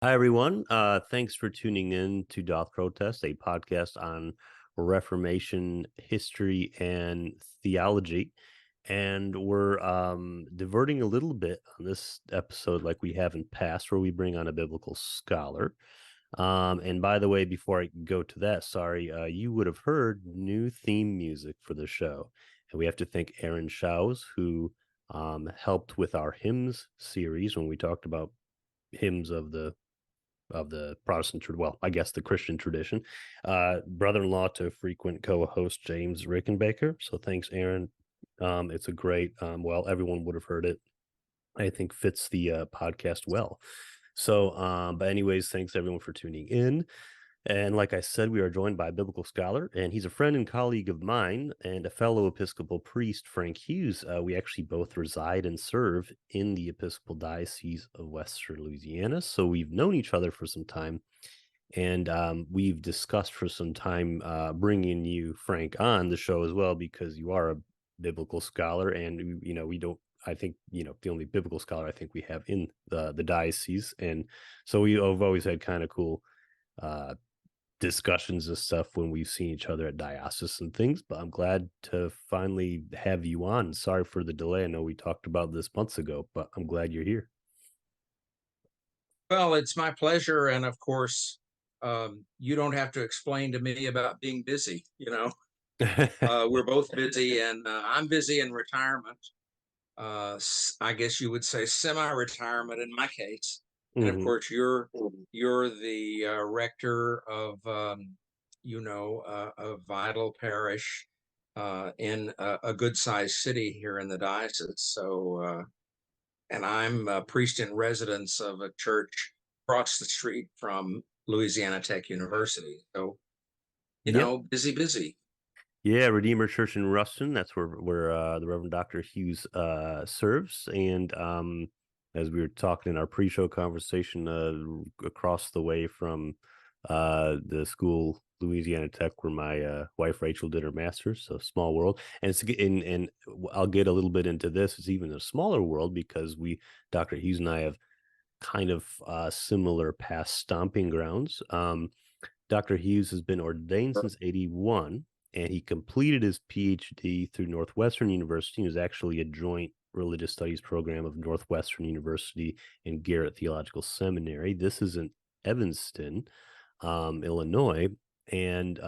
Hi, everyone. Thanks for tuning in to Doth Protest, a podcast on Reformation history and theology. And we're diverting a little bit on this episode like we have in past, where we bring on a biblical scholar. And by the way, before I go to that, sorry, you would have heard new theme music for the show. And we have to thank Aaron Schaus, who helped with our hymns series when we talked about hymns of the Protestant, well, I guess the Christian tradition, brother-in-law to frequent co-host James Rickenbacker. So thanks, Aaron. It's a great, well, everyone would have heard it. I think fits the podcast well. So, but anyways, thanks everyone for tuning in. And like I said, we are joined by a biblical scholar, and he's a friend and colleague of mine and a fellow Episcopal priest, Frank Hughes. We actually both reside and serve in the Episcopal Diocese of Western Louisiana. So we've known each other for some time, and we've discussed for some time bringing you, Frank, on the show as well, because you are a biblical scholar, and, we don't, I think, the only biblical scholar I think we have in the diocese. And so we have always had kind of cool discussions and stuff when we've seen each other at diocese and things, but I'm glad to finally have you on. Sorry for the delay. I know we talked about this months ago, but I'm glad you're here. Well, it's my pleasure. And of course, you don't have to explain to me about being busy. We're both busy, and I'm busy in retirement. I guess you would say semi-retirement in my case. And of Mhm. course, you're the rector of a vital parish in a good-sized city here in the diocese. So, and I'm a priest in residence of a church across the street from Louisiana Tech University. So, Yeah. busy, busy. Yeah, Redeemer Church in Ruston. That's where the Reverend Dr. Hughes serves. And as we were talking in our pre-show conversation, across the way from the school, Louisiana Tech, where my wife Rachel did her master's. So small world. And and I'll get a little bit into this. It's even a smaller world because Dr. Hughes and I have kind of similar past stomping grounds. Dr. Hughes has been ordained since 81, and he completed his PhD through Northwestern University. He was actually a joint religious studies program of Northwestern University and Garrett Theological Seminary. This is in Evanston, Illinois, and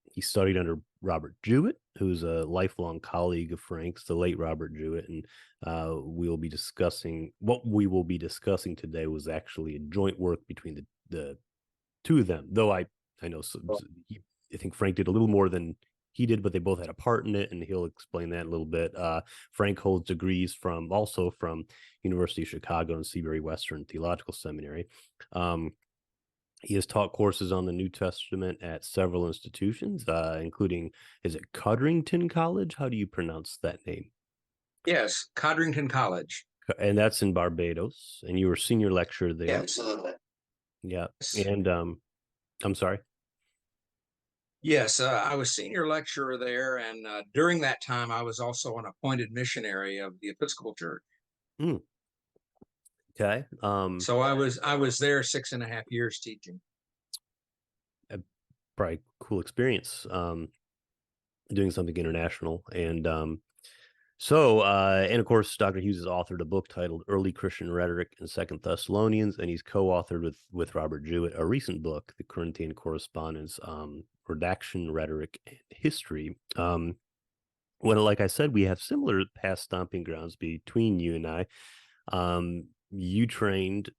he studied under Robert Jewett, who's a lifelong colleague of Frank's, the late Robert Jewett, and we will be discussing today was actually a joint work between the two of them. Though I know I think Frank did a little more than he did, but they both had a part in it, and he'll explain that a little bit. Frank holds degrees from University of Chicago and Seabury Western Theological Seminary. He has taught courses on the New Testament at several institutions, including, is it Codrington College? How do you pronounce that name? Yes, Codrington College. And that's in Barbados, and you were senior lecturer there. Yeah, absolutely. Yeah, and I'm sorry. Yes, I was senior lecturer there, and during that time, I was also an appointed missionary of the Episcopal Church. Mm, okay. So I was there 6.5 years teaching. A probably cool experience. Doing something international, and and of course, Dr. Hughes has authored a book titled "Early Christian Rhetoric and Second Thessalonians," and he's co-authored with Robert Jewett a recent book, "The Corinthian Correspondence: Redaction, Rhetoric, and History." Like I said, we have similar past stomping grounds between you and I. You trained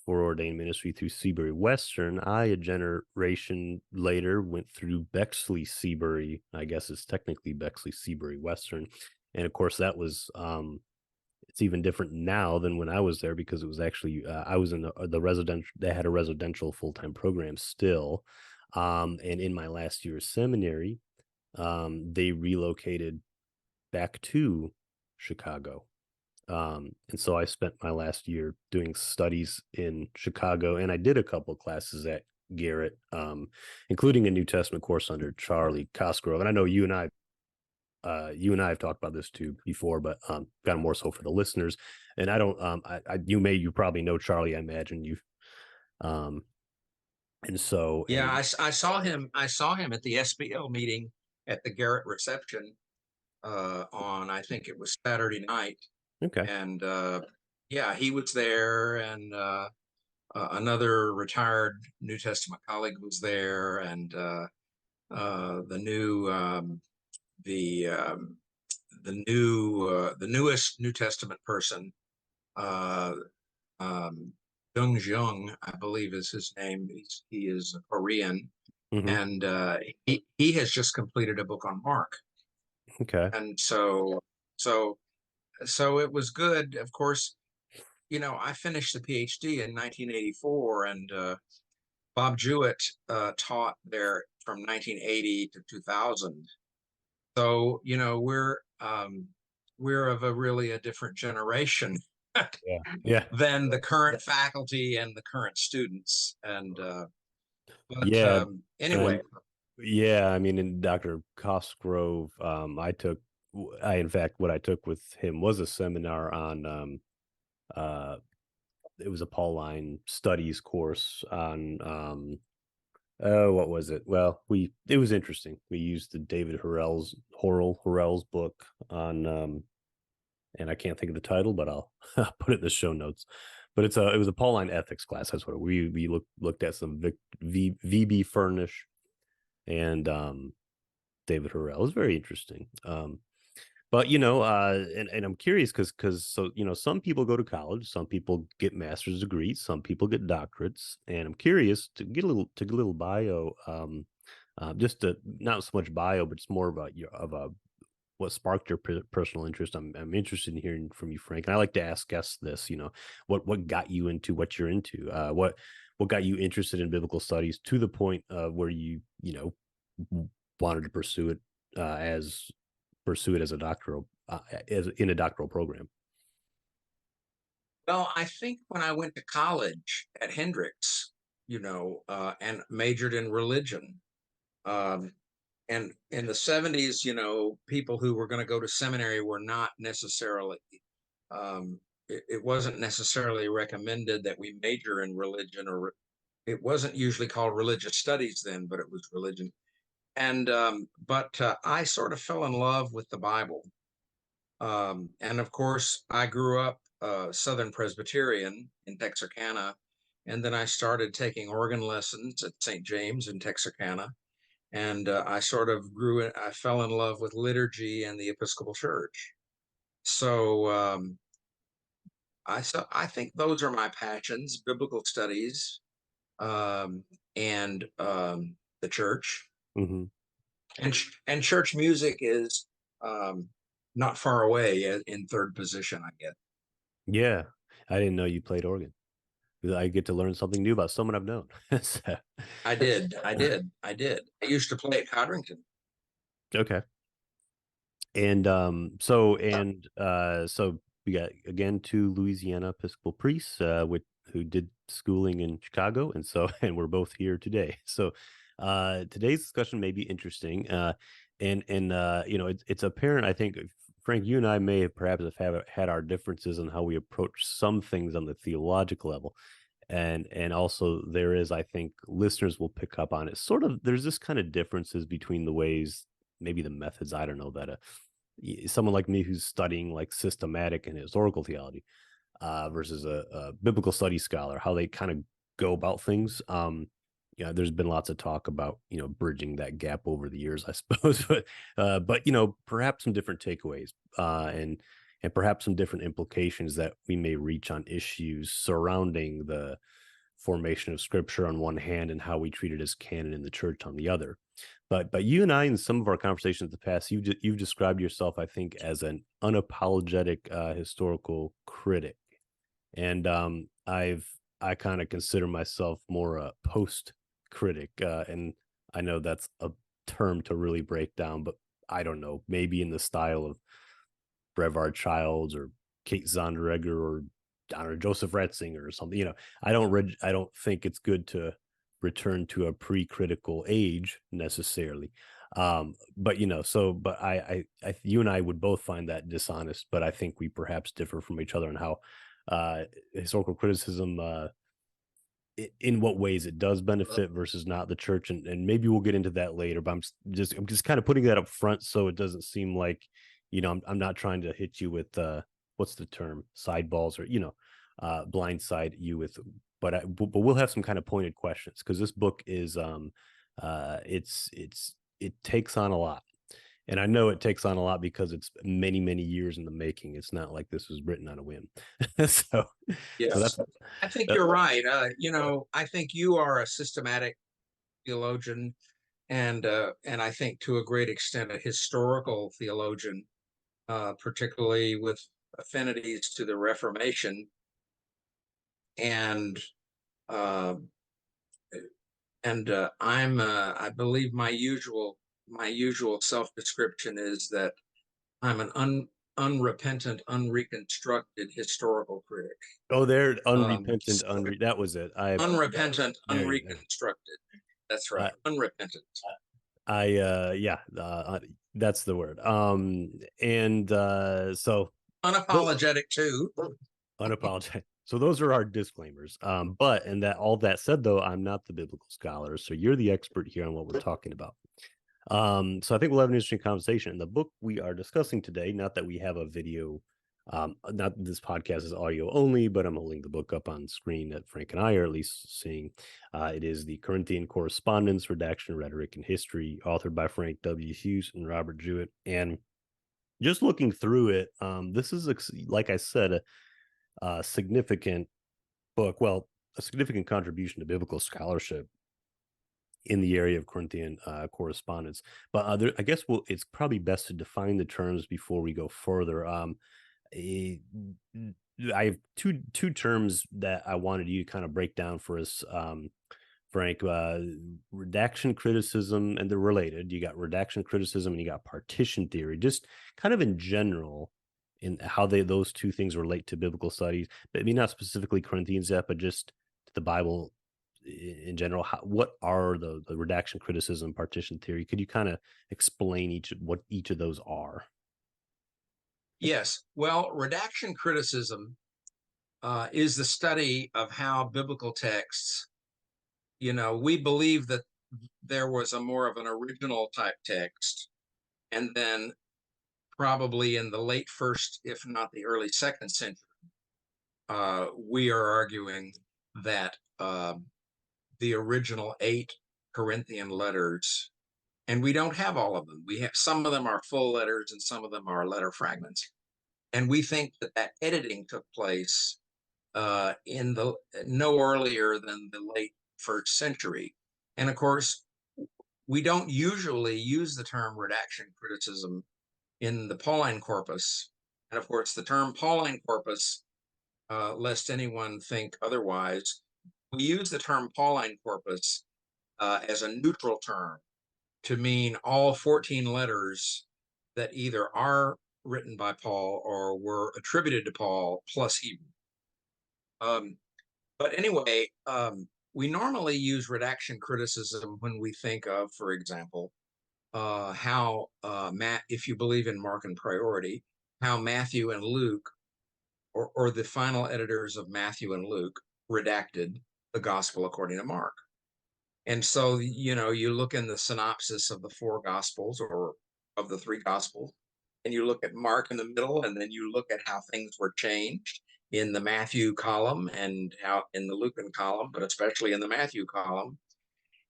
for ordained ministry through Seabury Western. I, a generation later, went through Bexley Seabury. I guess it's technically Bexley Seabury Western. And of course, that was it's even different now than when I was there, because it was actually I was in the residential. They had a residential full-time program still, and in my last year of seminary, they relocated back to Chicago. And so I spent my last year doing studies in Chicago, and I did a couple of classes at Garrett, including a New Testament course under Charlie Cosgrove. And I know you and I have talked about this too before, but kind of more so for the listeners. And I don't, you probably know Charlie. I imagine you. Um, and so, Yeah, I saw him. I saw him at the SBL meeting at the Garrett reception on, I think it was Saturday night, okay. and yeah, he was there, and another retired New Testament colleague was there, and the new the newest New Testament person, uh, um, Jung Jung, I believe is his name. He is a Korean, Hmm. and he has just completed a book on Mark, Okay. and so so it was good. Of course, I finished the PhD in 1984, and Bob Jewett taught there from 1980 to 2000. So we're of a really a different generation Yeah. Yeah. than the current faculty and the current students. And but Yeah. anyway, And yeah, I mean, in Dr. Cosgrove, in fact, what I took with him was a seminar on, uh, it was a Pauline studies course on, oh, what was it? Well, it was interesting. We used the David Horrell's book on, and I can't think of the title, but I'll put it in the show notes. But it was a Pauline ethics class. That's what we looked at some VB Furnish and David Hurrell. It was very interesting. But and I'm curious because so some people go to college, some people get master's degrees, some people get doctorates, and I'm curious to get a little bio, just to not so much bio, but it's more about what sparked your personal interest. I'm interested in hearing from you, Frank. And I like to ask guests this, what got you into what you're into, what got you interested in biblical studies to the point where wanted to pursue it as a doctoral as in a doctoral program. well, I think when I went to college at Hendrix, and majored in religion, um, and in the 70s, people who were going to go to seminary were not necessarily it wasn't necessarily recommended that we major in religion, or it wasn't usually called religious studies then, but it was religion. And but I sort of fell in love with the Bible. And of course, I grew up Southern Presbyterian in Texarkana, and then I started taking organ lessons at St. James in Texarkana, and I sort of I fell in love with liturgy and the Episcopal Church. So I think those are my passions: biblical studies, um, and the church, Hmm. and church music is um, not far away in third position, I guess. Yeah, I didn't know you played organ. I get to learn something new about someone I've known. So, I did. I used to play at Codrington. okay. And so we got again two Louisiana Episcopal priests who did schooling in Chicago, and so and we're both here today. So today's discussion may be interesting, and it's apparent. I think Frank, you and I may have perhaps have had our differences on how we approach some things on the theological level, and also there is, I think listeners will pick up on it. Sort of, there's this kind of differences between the ways, maybe the methods, I don't know, that someone like me who's studying like systematic and historical theology versus a biblical study scholar, how they kind of go about things. Yeah, there's been lots of talk about bridging that gap over the years, I suppose, but perhaps some different takeaways and perhaps some different implications that we may reach on issues surrounding the formation of Scripture on one hand and how we treat it as canon in the church on the other. But you and I, in some of our conversations in the past, you've described yourself, I think, as an unapologetic historical critic, and I kind of consider myself more a post critic, and I know that's a term to really break down, but I don't know, maybe in the style of Brevard Childs or Kate Zonderegger or I don't know, Joseph Ratzinger or something. I don't think it's good to return to a pre-critical age necessarily. But you and I would both find that dishonest, but I think we perhaps differ from each other on how historical criticism in what ways it does benefit versus not the church, and maybe we'll get into that later, but I'm just kind of putting that up front so it doesn't seem like I'm not trying to hit you with what's the term, side balls, or blindside you with, but we'll have some kind of pointed questions because this book is it takes on a lot, and I know it takes on a lot because it's many, many years in the making. It's not like this was written on a whim. so so Yes, that's I think that, you're right. I think you are a systematic theologian, and I think to a great extent a historical theologian, particularly with affinities to the Reformation. And uh, I believe my usual self description is that I'm an unrepentant, unreconstructed historical critic. Oh, they're Um, unrepentant. That was it. unrepentant, There you go. unreconstructed. That's I, right, unrepentant, yeah, that's the word. And so unapologetic too. unapologetic. So those are our disclaimers. But and that all that said, though, I'm not the biblical scholar, so you're the expert here on what we're talking about. So I think we'll have an interesting conversation. In the book we are discussing today, not that we have a video, not that this podcast is audio only, but I'm holding the book up on screen that Frank and I are at least seeing. It is the Corinthian Correspondence, Redaction, Rhetoric, and History, authored by Frank W. Hughes and Robert Jewett. And just looking through it, this is, like I said, a significant book. Well, a significant contribution to biblical scholarship in the area of Corinthian correspondence. But I guess it's probably best to define the terms before we go further. Eh, I have two terms that I wanted you to kind of break down for us, Frank. Redaction criticism, and they're related. You got redaction criticism, and you got partition theory. Just kind of in general, in how those two things relate to biblical studies. But I mean, not specifically Corinthians yet, but just the Bible in general. What are the redaction criticism, partition theory? Could you kind of explain what each of those are? Yes. Well, redaction criticism is the study of how biblical texts, we believe that there was a more of an original type text, and then probably in the late first, if not the early second century, we are arguing that the original 8 Corinthian letters, and we don't have all of them. We have some of them are full letters and some of them are letter fragments. And we think that editing took place in the no earlier than the late first century. And of course, we don't usually use the term redaction criticism in the Pauline corpus. And of course, the term Pauline corpus, lest anyone think otherwise, we use the term Pauline corpus as a neutral term to mean all 14 letters that either are written by Paul or were attributed to Paul plus Hebrew. But anyway, we normally use redaction criticism when we think of, for example, how if you believe in Markan priority, how Matthew and Luke, or the final editors of Matthew and Luke, redacted the gospel according to Mark. And so, you look in the synopsis of the 4 gospels or of the 3 gospels, and you look at Mark in the middle, and then you look at how things were changed in the Matthew column and out in the Lucan column, but especially in the Matthew column.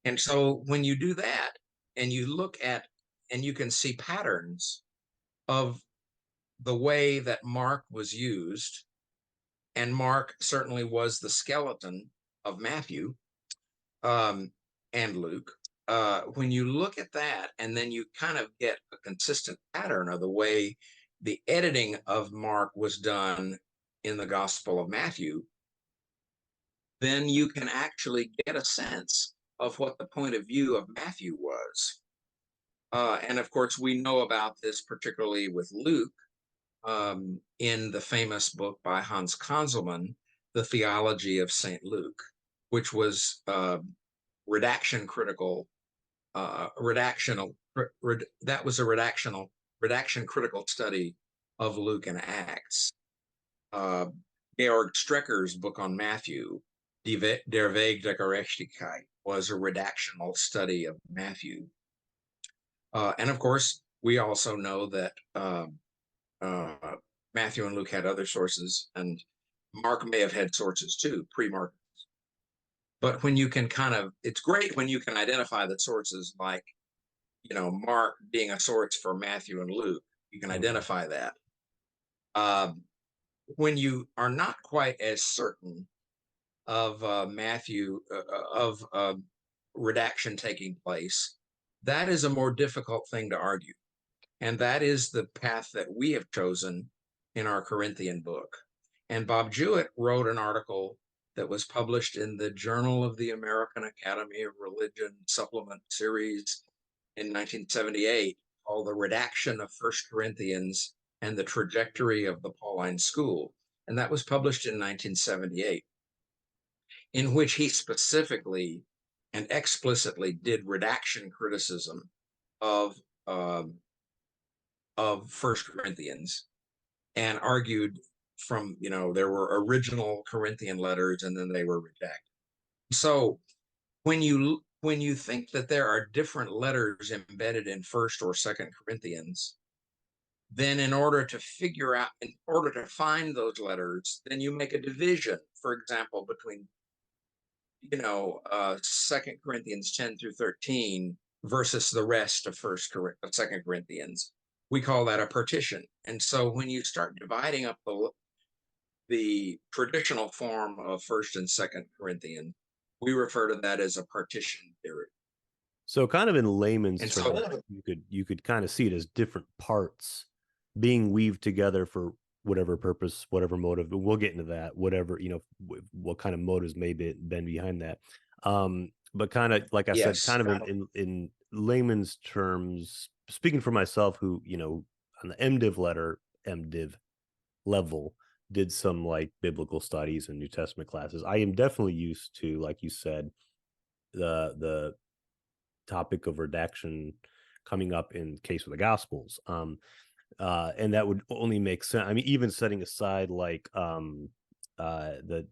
And so when you do that and you look at, and you can see patterns of the way that Mark was used, and Mark certainly was the skeleton of Matthew and Luke. when you look at that, and then you kind of get a consistent pattern of the way the editing of Mark was done in the Gospel of Matthew, then you can actually get a sense of what the point of view of Matthew was. And of course, we know about this particularly with Luke in the famous book by Hans Conzelmann, The Theology of St. Luke, which was redaction critical, redactional, that was a redaction critical study of Luke and Acts. Georg Strecker's book on Matthew, Der Weg der Gerechtigkeit, was a redactional study of Matthew. And of course, we also know that Matthew and Luke had other sources, and Mark may have had sources too, pre-Mark. But when you can it's great when you can identify the sources, like, Mark being a source for Matthew and Luke, you can identify that. When you are not quite as certain of Matthew, of redaction taking place, that is a more difficult thing to argue. And that is the path that we have chosen in our Corinthian book. And Bob Jewett wrote an article that was published in the Journal of the American Academy of Religion supplement series in 1978, called The Redaction of 1 Corinthians and the Trajectory of the Pauline School. And that was published in 1978, in which he specifically and explicitly did redaction criticism of 1 Corinthians, and argued from, there were original Corinthian letters and then they were redacted. So when you think that there are different letters embedded in 1st or 2nd Corinthians, then in order to find those letters, then you make a division, for example, between 2 Corinthians 10 through 13 versus the rest of 2 Corinthians. We call that a partition. And so when you start dividing up the traditional form of 1st and 2nd Corinthians, we refer to that as a partition theory. So kind of in layman's terms, you could kind of see it as different parts being weaved together for whatever purpose, whatever motive. We'll get into that, whatever, what kind of motives may be been behind that. But kind of, like I said, kind of in layman's terms, speaking for myself, who, on the MDiv level, did some like biblical studies and New Testament classes. I am definitely used to, like you said, the topic of redaction coming up in case of the Gospels. And that would only make sense. I mean, even setting aside like the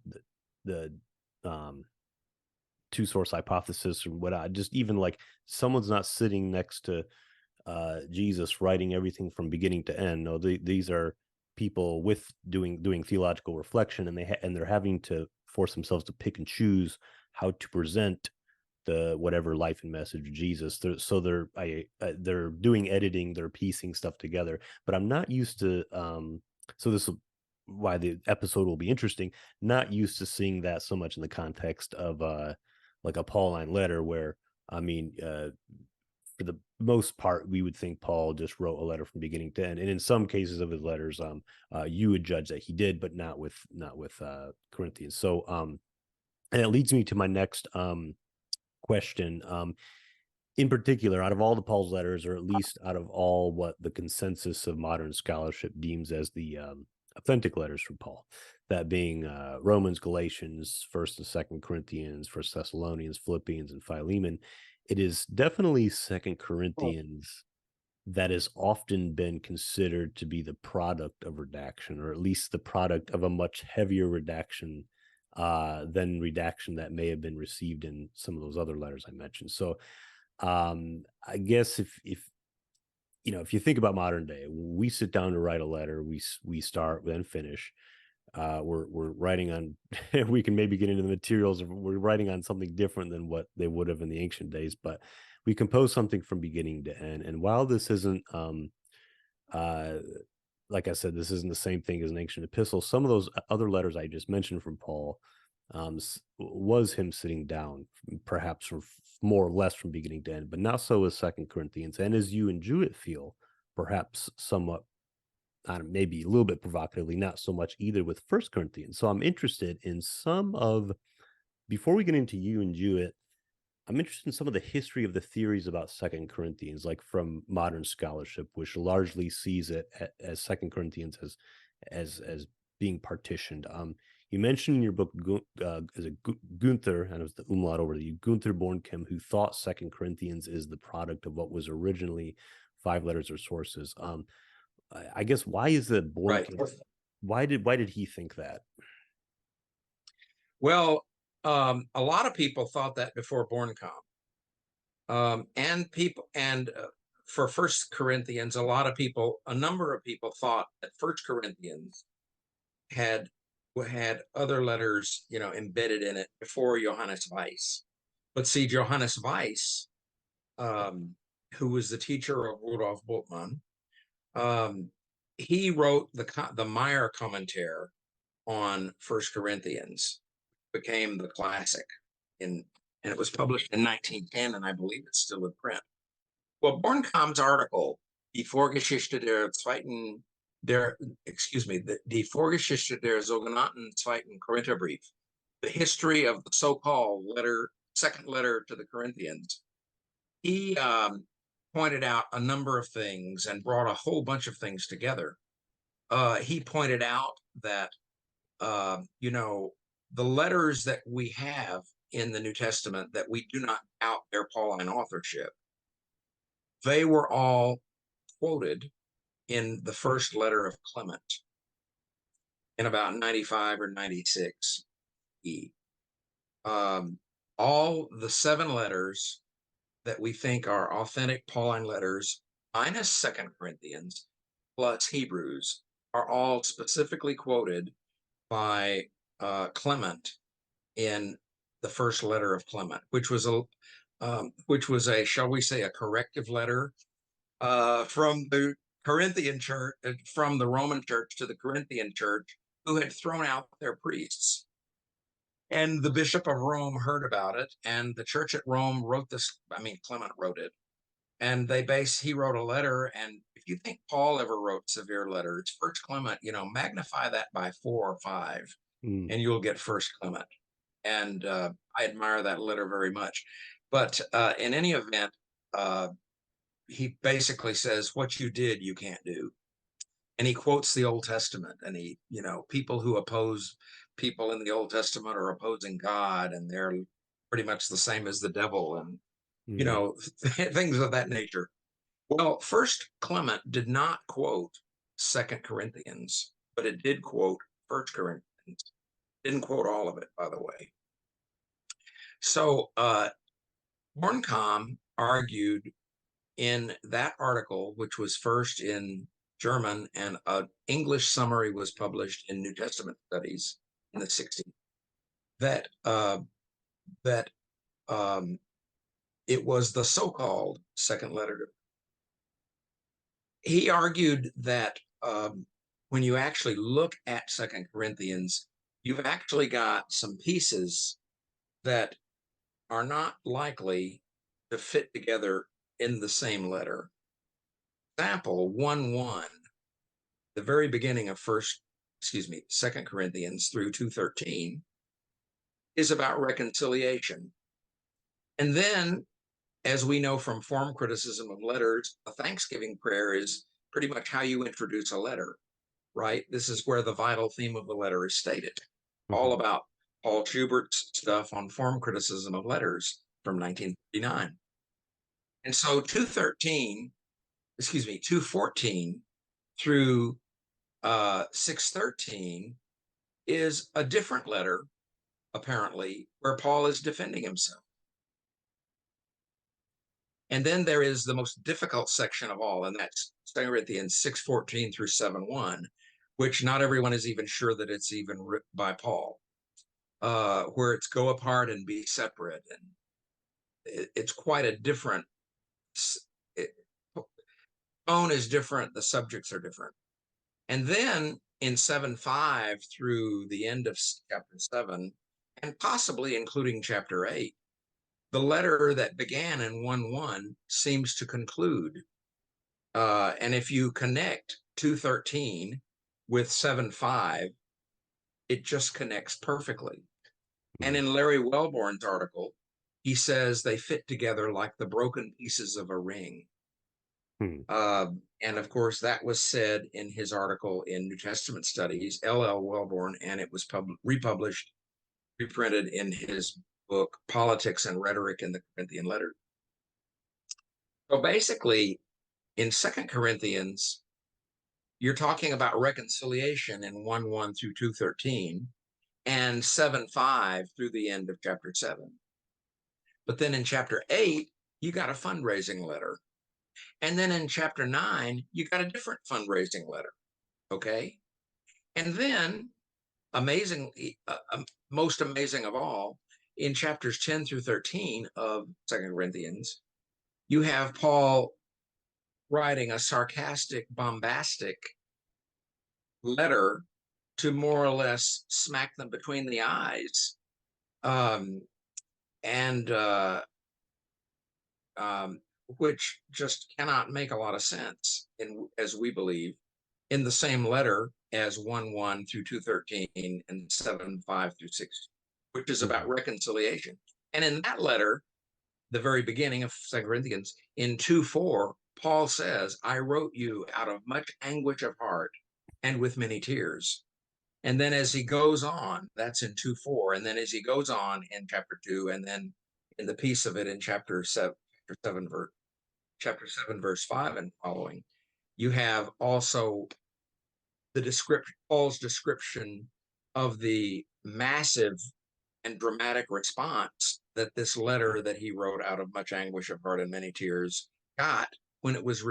two source hypothesis or what, just even like someone's not sitting next to Jesus writing everything from beginning to end. No, these are people with doing theological reflection, and they're having to force themselves to pick and choose how to present the whatever life and message of Jesus. They're doing editing, they're piecing stuff together. But I'm not used to so this is why the episode will be interesting. Not used to seeing that so much in the context of like a Pauline letter, where for the most part, we would think Paul just wrote a letter from beginning to end. And in some cases of his letters, you would judge that he did, but not with Corinthians. So and it leads me to my next question. In particular, out of all the Paul's letters, or at least out of all what the consensus of modern scholarship deems as the authentic letters from Paul, that being Romans, Galatians, 1st and 2nd Corinthians, 1st Thessalonians, Philippians, and Philemon, it is definitely 2nd Corinthians that has often been considered to be the product of redaction, or at least the product of a much heavier redaction than redaction that may have been received in some of those other letters I mentioned. So I guess if you think about modern day, we sit down to write a letter, we start, then finish. We're writing on, we can maybe get into the materials, we're writing on something different than what they would have in the ancient days, but we compose something from beginning to end. And while this isn't, like I said, this isn't the same thing as an ancient epistle, some of those other letters I just mentioned from Paul was him sitting down, perhaps from more or less from beginning to end, but not so with Second Corinthians. And as you and Jewett feel, perhaps somewhat, maybe a little bit provocatively, not so much either with First Corinthians. So I'm interested in some of, before we get into you and Jewett, I'm interested in some of the history of the theories about Second Corinthians, like from modern scholarship, which largely sees it as Second Corinthians as being partitioned. You mentioned in your book as a Gunther, and it was the umlaut over you, Gunther Bornkamm, who thought Second Corinthians is the product of what was originally five letters or sources. I guess why is that Bornkamm? Right. Why did he think that? Well, a lot of people thought that before Bornkamm. And for First Corinthians, a number of people thought that First Corinthians had other letters, embedded in it before Johannes Weiss. But see, Johannes Weiss, who was the teacher of Rudolf Bultmann, he wrote the Meyer commentary on First Corinthians, became the classic, and it was published in 1910, and I believe it's still in print. Well, Bornkamm's article, Die Vorgeschichte der zweiten, die Vorgeschichte der sogenannten zweiten Korintherbrief, the history of the so-called second letter to the Corinthians, he pointed out a number of things and brought a whole bunch of things together. He pointed out that, the letters that we have in the New Testament that we do not doubt their Pauline authorship, they were all quoted in the first letter of Clement in about 95 or 96 E. All the 7 letters that we think are authentic Pauline letters, minus Second Corinthians, plus Hebrews, are all specifically quoted by Clement in the first letter of Clement, which was a, shall we say, a corrective letter from the Corinthian church, from the Roman church to the Corinthian church, who had thrown out their priests. And the Bishop of Rome heard about it, and the church at Rome wrote this. I mean, Clement wrote it, and he wrote a letter. And if you think Paul ever wrote severe letters, First Clement, magnify that by 4 or 5, and you'll get First Clement. And I admire that letter very much. But in any event, he basically says, what you did, you can't do. And he quotes the Old Testament, and people who oppose people in the Old Testament are opposing God, and they're pretty much the same as the devil, and, things of that nature. Well, First Clement did not quote Second Corinthians, but it did quote First Corinthians. Didn't quote all of it, by the way. So Bornkamm argued in that article, which was first in German, and an English summary was published in New Testament Studies in the 60s, that it was the so-called second letter. He argued that when you actually look at Second Corinthians, you've actually got some pieces that are not likely to fit together in the same letter. Example 1:1, the very beginning of Second Corinthians through 2:13 is about reconciliation. And then, as we know from form criticism of letters, a Thanksgiving prayer is pretty much how you introduce a letter, right? This is where the vital theme of the letter is stated, all about Paul Schubert's stuff on form criticism of letters from 1939. And so 214 through 613 is a different letter, apparently, where Paul is defending himself. And then there is the most difficult section of all, and that's 2 Corinthians 6:14 through 7:1, which not everyone is even sure that it's even written by Paul, where it's go apart and be separate. And it's quite a different, tone is different, the subjects are different. And then in 7:5 through the end of chapter 7, and possibly including chapter 8. The letter that began in 1:1 seems to conclude. And if you connect 2:13 with 7:5, it just connects perfectly. And in Larry Wellborn's article, he says they fit together like the broken pieces of a ring. And of course, that was said in his article in New Testament Studies, L.L. Wellborn, and it was republished, reprinted in his book, Politics and Rhetoric in the Corinthian Letters. So basically, in 2 Corinthians, you're talking about reconciliation in 1:1 through 2:13 and 7:5 through the end of chapter 7. But then in chapter 8, you got a fundraising letter. And then in chapter 9, you got a different fundraising letter. Okay. And then, amazingly, most amazing of all, in chapters 10 through 13 of 2 Corinthians, you have Paul writing a sarcastic, bombastic letter to more or less smack them between the eyes, and which just cannot make a lot of sense, as we believe, in the same letter as 1:1 through 2:13 and 7:5 through 6, which is about reconciliation. And in that letter, the very beginning of 2 Corinthians, in 2:4, Paul says, I wrote you out of much anguish of heart and with many tears. And then as he goes on, that's in 2:4, and then as he goes on in chapter 2, and then in the piece of it in chapter 7 verse 5 and following, you have also Paul's description of the massive and dramatic response that this letter that he wrote out of much anguish of heart and many tears got when it was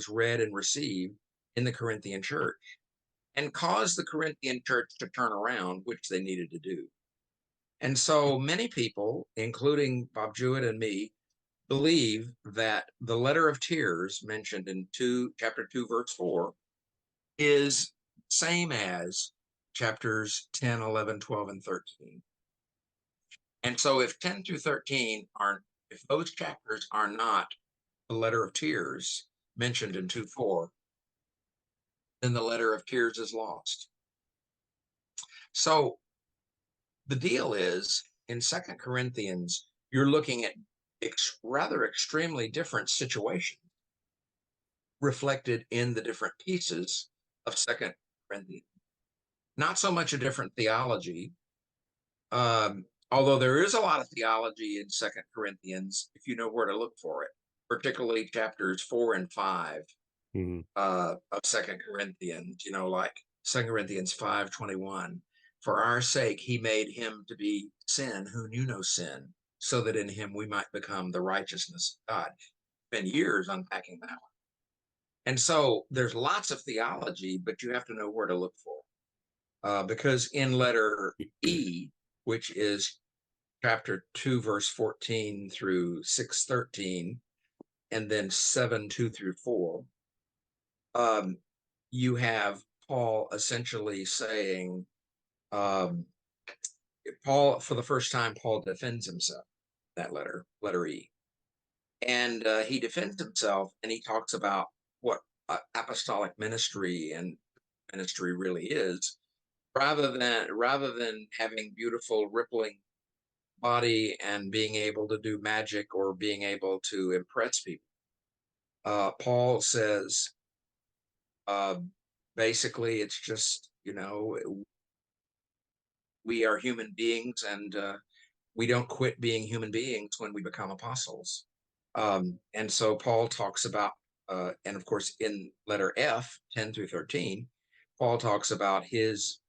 read and received in the Corinthian church, and caused the Corinthian church to turn around, which they needed to do. And so many people, including Bob Jewett and me, believe that the letter of tears mentioned in chapter 2, verse 4 is same as chapters 10, 11, 12, and 13. And so if 10 through 13 if those chapters are not the letter of tears mentioned in 2:4, then the letter of tears is lost. So the deal is, in 2 Corinthians, you're looking at rather extremely different situations reflected in the different pieces of 2 Corinthians. Not so much a different theology, although there is a lot of theology in 2 Corinthians if you know where to look for it, particularly chapters 4 and 5 of 2 Corinthians, like 2 Corinthians 5:21. For our sake, he made him to be sin who knew no sin, so that in him we might become the righteousness of God. It's been years unpacking that one. And so there's lots of theology, but you have to know where to look for it. Because in letter E, which is chapter 2, verse 14 through 6:13, and then 7:2 through 4, you have Paul essentially saying, Paul, for the first time, Paul defends himself, that letter E. And he defends himself, and he talks about what apostolic ministry and ministry really is, rather than having beautiful rippling body and being able to do magic or being able to impress people. Paul says, basically, it's just, we are human beings, and we don't quit being human beings when we become apostles. And so Paul talks about, and of course, in letter F, 10 through 13, Paul talks about his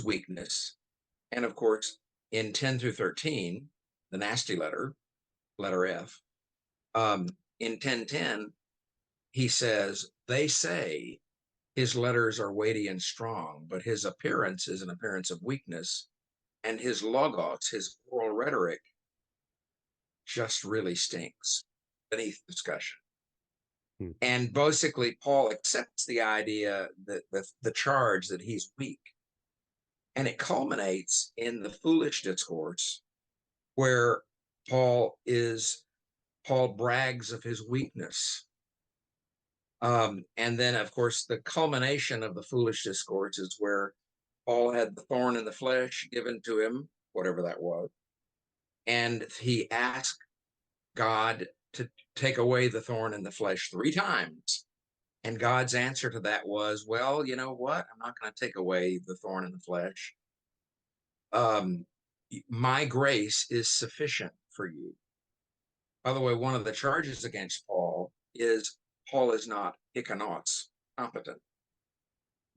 weakness. And of course, in 10 through 13, the nasty letter F, in 10:10, he says, they say his letters are weighty and strong, but his appearance is an appearance of weakness, and his logos, his oral rhetoric, just really stinks, beneath discussion. And basically, Paul accepts the idea that the charge that he's weak. And it culminates in the foolish discourse where Paul brags of his weakness. And then, of course, the culmination of the foolish discourse is where Paul had the thorn in the flesh given to him, whatever that was. And he asked God to take away the thorn in the flesh 3 times. And God's answer to that was, well, you know what? I'm not going to take away the thorn in the flesh. My grace is sufficient for you. By the way, one of the charges against Paul is not ikanos, competent.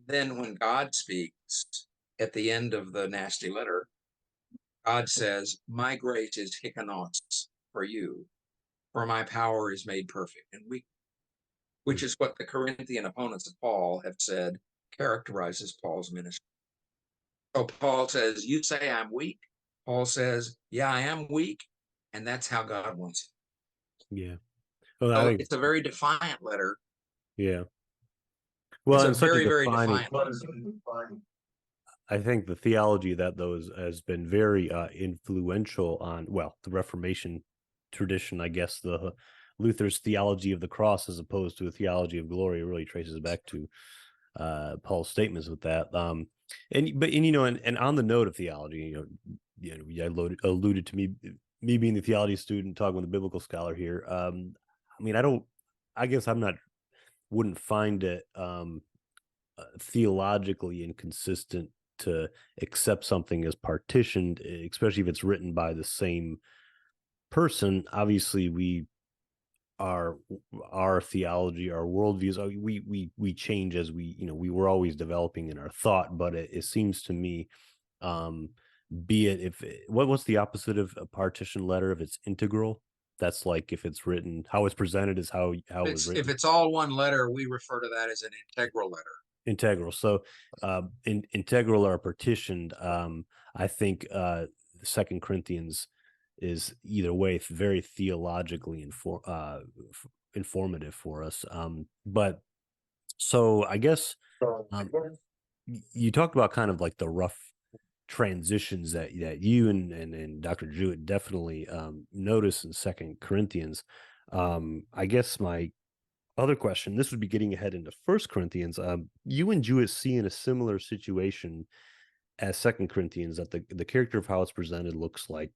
Then when God speaks at the end of the nasty letter, God says, my grace is ikanos for you, for my power is made perfect in weakness, which is what the Corinthian opponents of Paul have said characterizes Paul's ministry. So Paul says, you say I'm weak. Paul says, yeah, I am weak. And that's how God wants it. Yeah. Well, So I think it's a very defiant letter. yeah. Well, It's a and such a very, very defining. defiant letter. I think the theology of that though has been very influential on the Reformation tradition. I guess the Luther's theology of the cross, as opposed to a theology of glory, really traces back to Paul's statements with that. And on the note of theology, I alluded to me being the theology student, talking with a biblical scholar here. I guess wouldn't find it theologically inconsistent to accept something as partitioned, especially if it's written by the same person. Obviously, our theology, our worldviews, we change as we were always developing in our thought. But it seems to me, be it what's the opposite of a partition letter? If it's integral, that's like if it's written, how it's presented is how it was written. If it's all one letter, we refer to that as an integral letter. Integral. So integral or partitioned. I think Second Corinthians is either way very theologically informative for us. But so I guess you talked about kind of like the rough transitions that you and Dr. Jewett definitely notice in Second Corinthians. I guess my other question, this would be getting ahead into First Corinthians. You and Jewett see in a similar situation as Second Corinthians, that the character of how it's presented looks like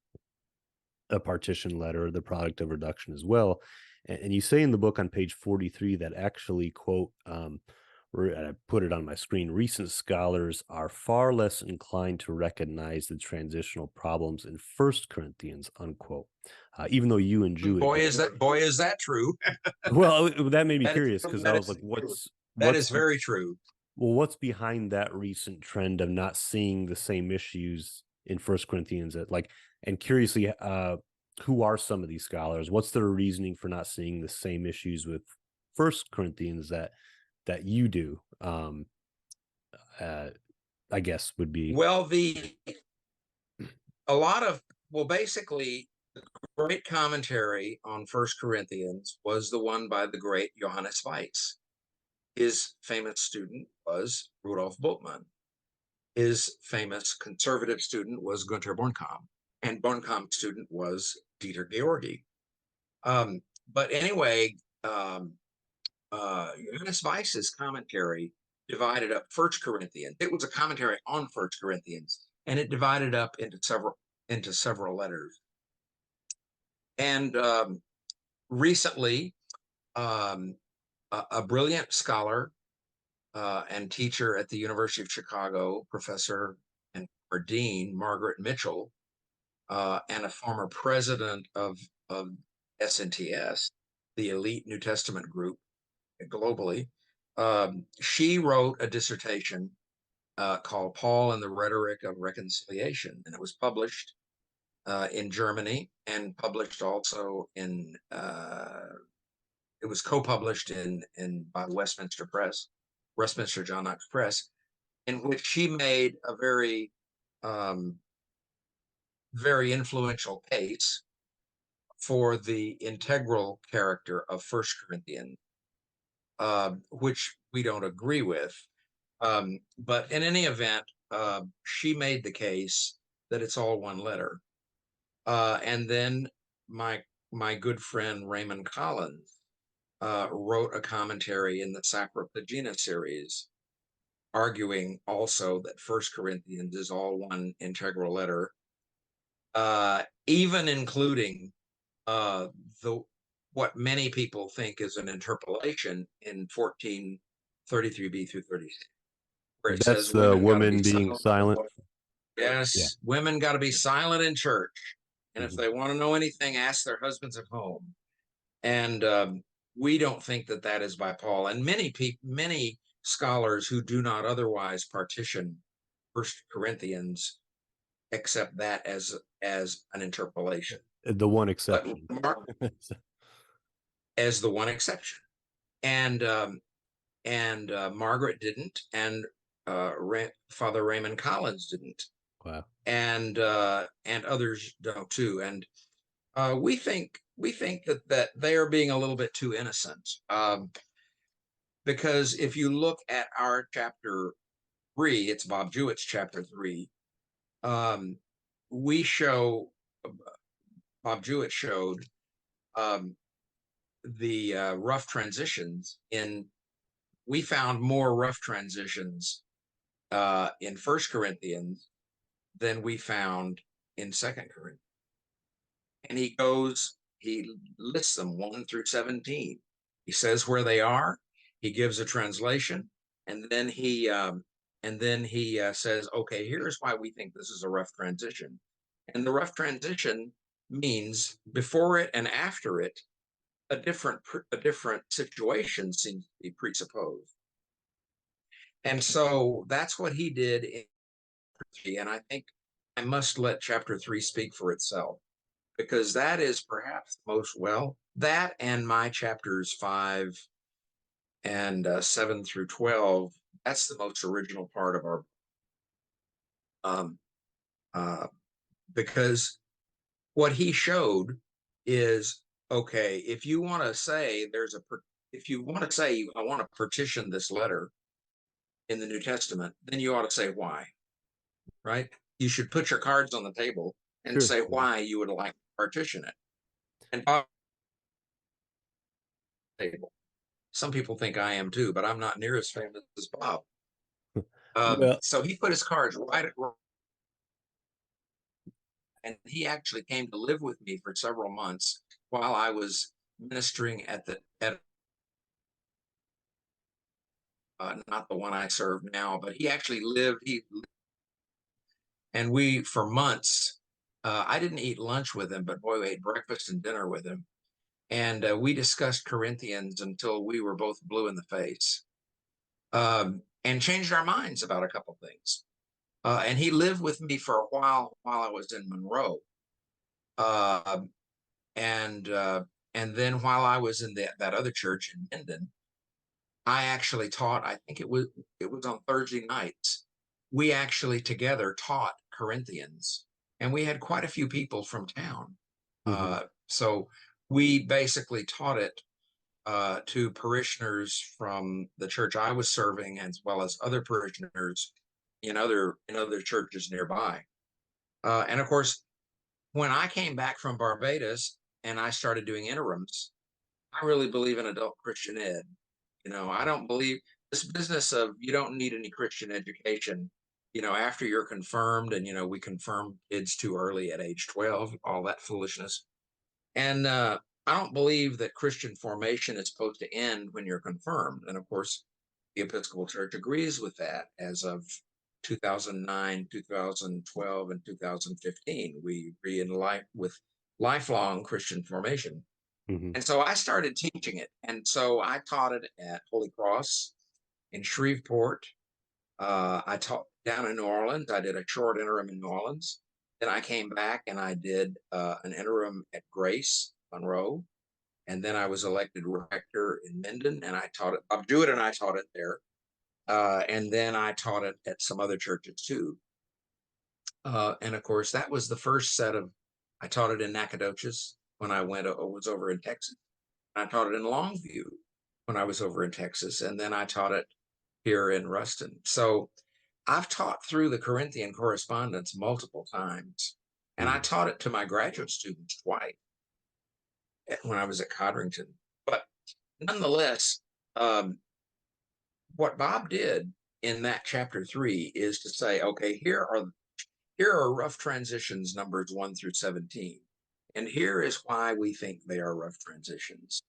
a partition letter, the product of reduction as well. And you say in the book on page 43 that actually, quote, I put it on my screen, recent scholars are far less inclined to recognize the transitional problems in First Corinthians, unquote. Even though you and Jewett, boy, is that true? Well, that made me curious, because I was like, that is very true. Well, what's behind that recent trend of not seeing the same issues in First Corinthians? And curiously, who are some of these scholars? What's their reasoning for not seeing the same issues with First Corinthians that you do? I guess would be basically the great commentary on First Corinthians was the one by the great Johannes Weiss. His famous student was Rudolf Bultmann. His famous conservative student was Günter Bornkamm, and Bornkamm's student was Dieter Georgi. But anyway, Johannes Weiss's commentary divided up First Corinthians. It was a commentary on First Corinthians, and it divided up into several letters. And recently, a brilliant scholar and teacher at the University of Chicago, professor and dean, Margaret Mitchell, and a former president of SNTS, the elite New Testament group globally, she wrote a dissertation called Paul and the Rhetoric of Reconciliation, and it was published in Germany and published also in it was co-published by Westminster John Knox Press, in which she made a very very influential case for the integral character of First Corinthians, which we don't agree with. But in any event, she made the case that it's all one letter. And then my good friend Raymond Collins wrote a commentary in the Sacropagina series, arguing also that First Corinthians is all one integral letter, even including the what many people think is an interpolation in 1433b through 36, where it That's says the women got to be woman being silent. Yes, Yeah. women got to be silent in church, and if Mhm. they want to know anything, ask their husbands at home. And we don't think that that is by Paul, and many scholars who do not otherwise partition First Corinthians accept that as an interpolation, The one but exception. as the one exception. And Margaret didn't, and Father Raymond Collins didn't, Wow. and others don't too. And we think that they are being a little bit too innocent, because if you look at our chapter 3, it's Bob Jewett's chapter 3. We show Bob Jewett showed um, the rough transitions in. We found more rough transitions in First Corinthians than we found in Second Corinthians. And he lists them 1 through 17. He says where they are. He gives a translation, and then he says, okay, here's why we think this is a rough transition. And the rough transition means before it and after it, a different situation seems to be presupposed. And so that's what he did in 3, and I think I must let chapter 3 speak for itself, because that is perhaps most, well, that and my chapters 5 and 7 through 12, that's the most original part of our um uh because what he showed is, okay, if you want to say if you want to say I want to partition this letter in the New Testament, then you ought to say why, right? You should put your cards on the table and Sure. say why you would like to partition it. And table. Some people think I am too, but I'm not near as famous as Bob. Well, So he put his cards right at, and he actually came to live with me for several months while I was ministering at not the one I serve now, but he actually lived. And we for months. I didn't eat lunch with him, but boy, we ate breakfast and dinner with him, and we discussed Corinthians until we were both blue in the face, and changed our minds about a couple things. And he lived with me for a while I was in Monroe, uh, and then while I was in that other church in Minden, I actually taught. I think it was on Thursday nights. We actually together taught Corinthians, and we had quite a few people from town. mhm. So we basically taught it to parishioners from the church I was serving, as well as other parishioners in other churches nearby. And of course, when I came back from Barbados and I started doing interims, I really believe in adult Christian ed. I don't believe this business of you don't need any Christian education, after you're confirmed, and, we confirm kids too early at age 12, all that foolishness. And I don't believe that Christian formation is supposed to end when you're confirmed. And of course, the Episcopal Church agrees with that as of 2009, 2012, and 2015. We agree with lifelong Christian formation. Mhm. And so I started teaching it. And so I taught it at Holy Cross in Shreveport. I taught down in New Orleans. I did a short interim in New Orleans. Then I came back and I did an interim at Grace, Monroe. And then I was elected rector in Minden, and I taught it. Bob Jewett and I taught it there. And then I taught it at some other churches too. And of course, that was the first set of, I taught it in Nacogdoches when I was over in Texas. I taught it in Longview when I was over in Texas. And then I taught it here in Ruston. So I've taught through the Corinthian Correspondence multiple times, and I taught it to my graduate students twice when I was at Codrington. But nonetheless, what Bob did in that chapter 3 is to say, okay, here are rough transitions, numbers 1 through 17. And here is why we think they are rough transitions.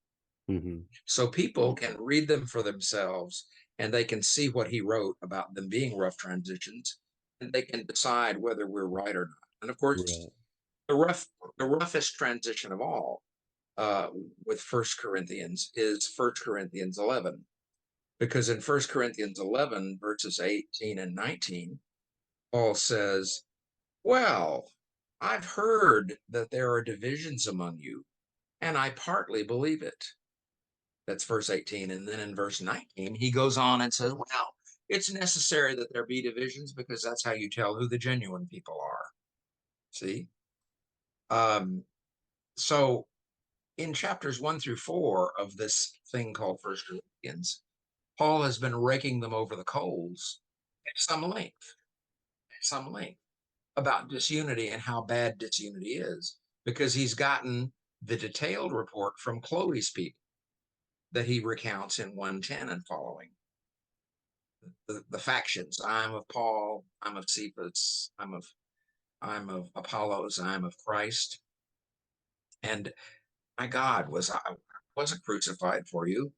So people can read them for themselves, and they can see what he wrote about them being rough transitions, and they can decide whether we're right or not. And of course, the roughest transition of all with 1 Corinthians is 1 Corinthians 11. Because in 1 Corinthians 11, verses 18 and 19, Paul says, well, I've heard that there are divisions among you, and I partly believe it. That's verse 18. And then in verse 19, he goes on and says, well, it's necessary that there be divisions because that's how you tell who the genuine people are. See? So in chapters 1 through 4 of this thing called 1 Corinthians, Paul has been raking them over the coals at some length about disunity and how bad disunity is, because he's gotten the detailed report from Chloe's people that he recounts in 1:10 and following. The factions. I'm of Paul, I'm of Cephas, I'm of Apollos, I'm of Christ. And my God, I wasn't crucified for you,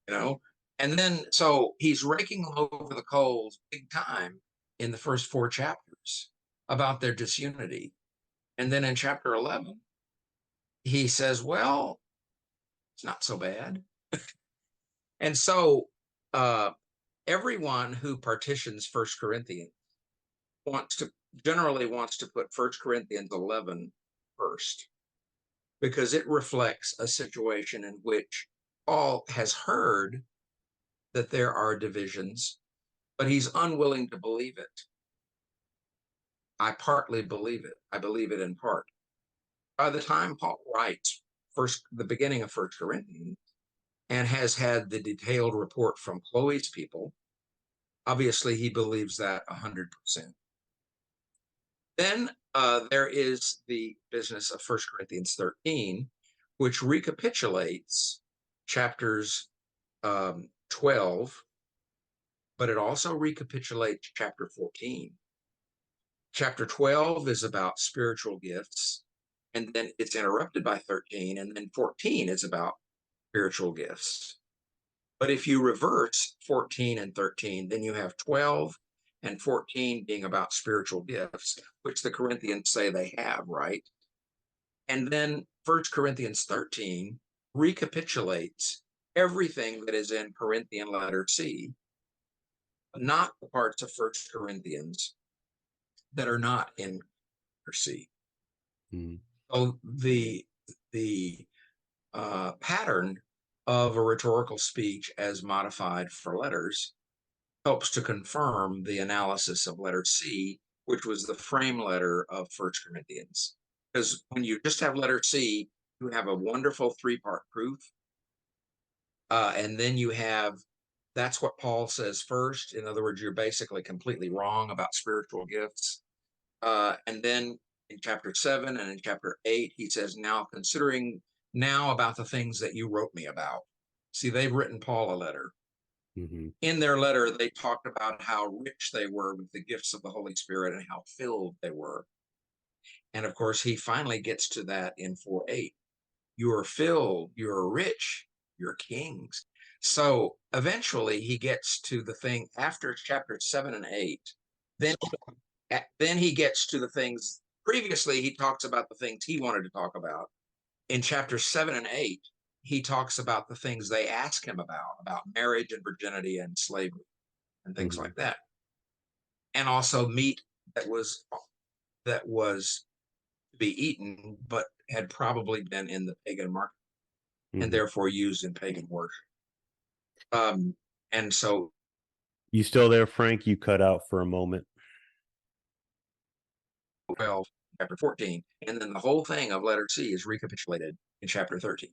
you know? And then, so he's raking them over the coals big time in the first 4 chapters about their disunity. And then in chapter 11, he says, well, it's not so bad. And so everyone who partitions 1 Corinthians generally wants to put 1 Corinthians 11 first, because it reflects a situation in which Paul has heard that there are divisions, but he's unwilling to believe it. I partly believe it. I believe it in part. By the time Paul writes the beginning of 1 Corinthians and has had the detailed report from Chloe's people, obviously he believes that 100%. Then there is the business of 1 Corinthians 13, which recapitulates chapters 12, but it also recapitulates chapter 14. Chapter 12 is about spiritual gifts, and then it's interrupted by 13, and then 14 is about spiritual gifts. But if you reverse 14 and 13, then you have 12 and 14 being about spiritual gifts, which the Corinthians say they have, right? And then 1 Corinthians 13 recapitulates everything that is in Corinthian letter C, but not the parts of 1 Corinthians that are not in letter C. So the pattern of a rhetorical speech as modified for letters helps to confirm the analysis of letter C, which was the frame letter of 1 Corinthians. Because when you just have letter C, you have a wonderful 3-part proof. And then you have, that's what Paul says first. In other words, you're basically completely wrong about spiritual gifts. And then in chapter 7 and in chapter 8, he says, now considering now about the things that you wrote me about. See, they've written Paul a letter. In their letter, they talked about how rich they were with the gifts of the Holy Spirit and how filled they were. And of course, he finally gets to that in 4:8. You are filled, you're rich, you're kings. So eventually he gets to the thing after chapter 7 and 8. Then he gets to the things. Previously, he talks about the things he wanted to talk about. In chapters 7 and 8, he talks about the things they ask him about marriage and virginity and slavery and things like that. And also meat that was to be eaten, but had probably been in the pagan market and therefore used in pagan worship. And so. You still there, Frank? You cut out for a moment. 12, chapter 14, and then the whole thing of letter C is recapitulated in chapter 13.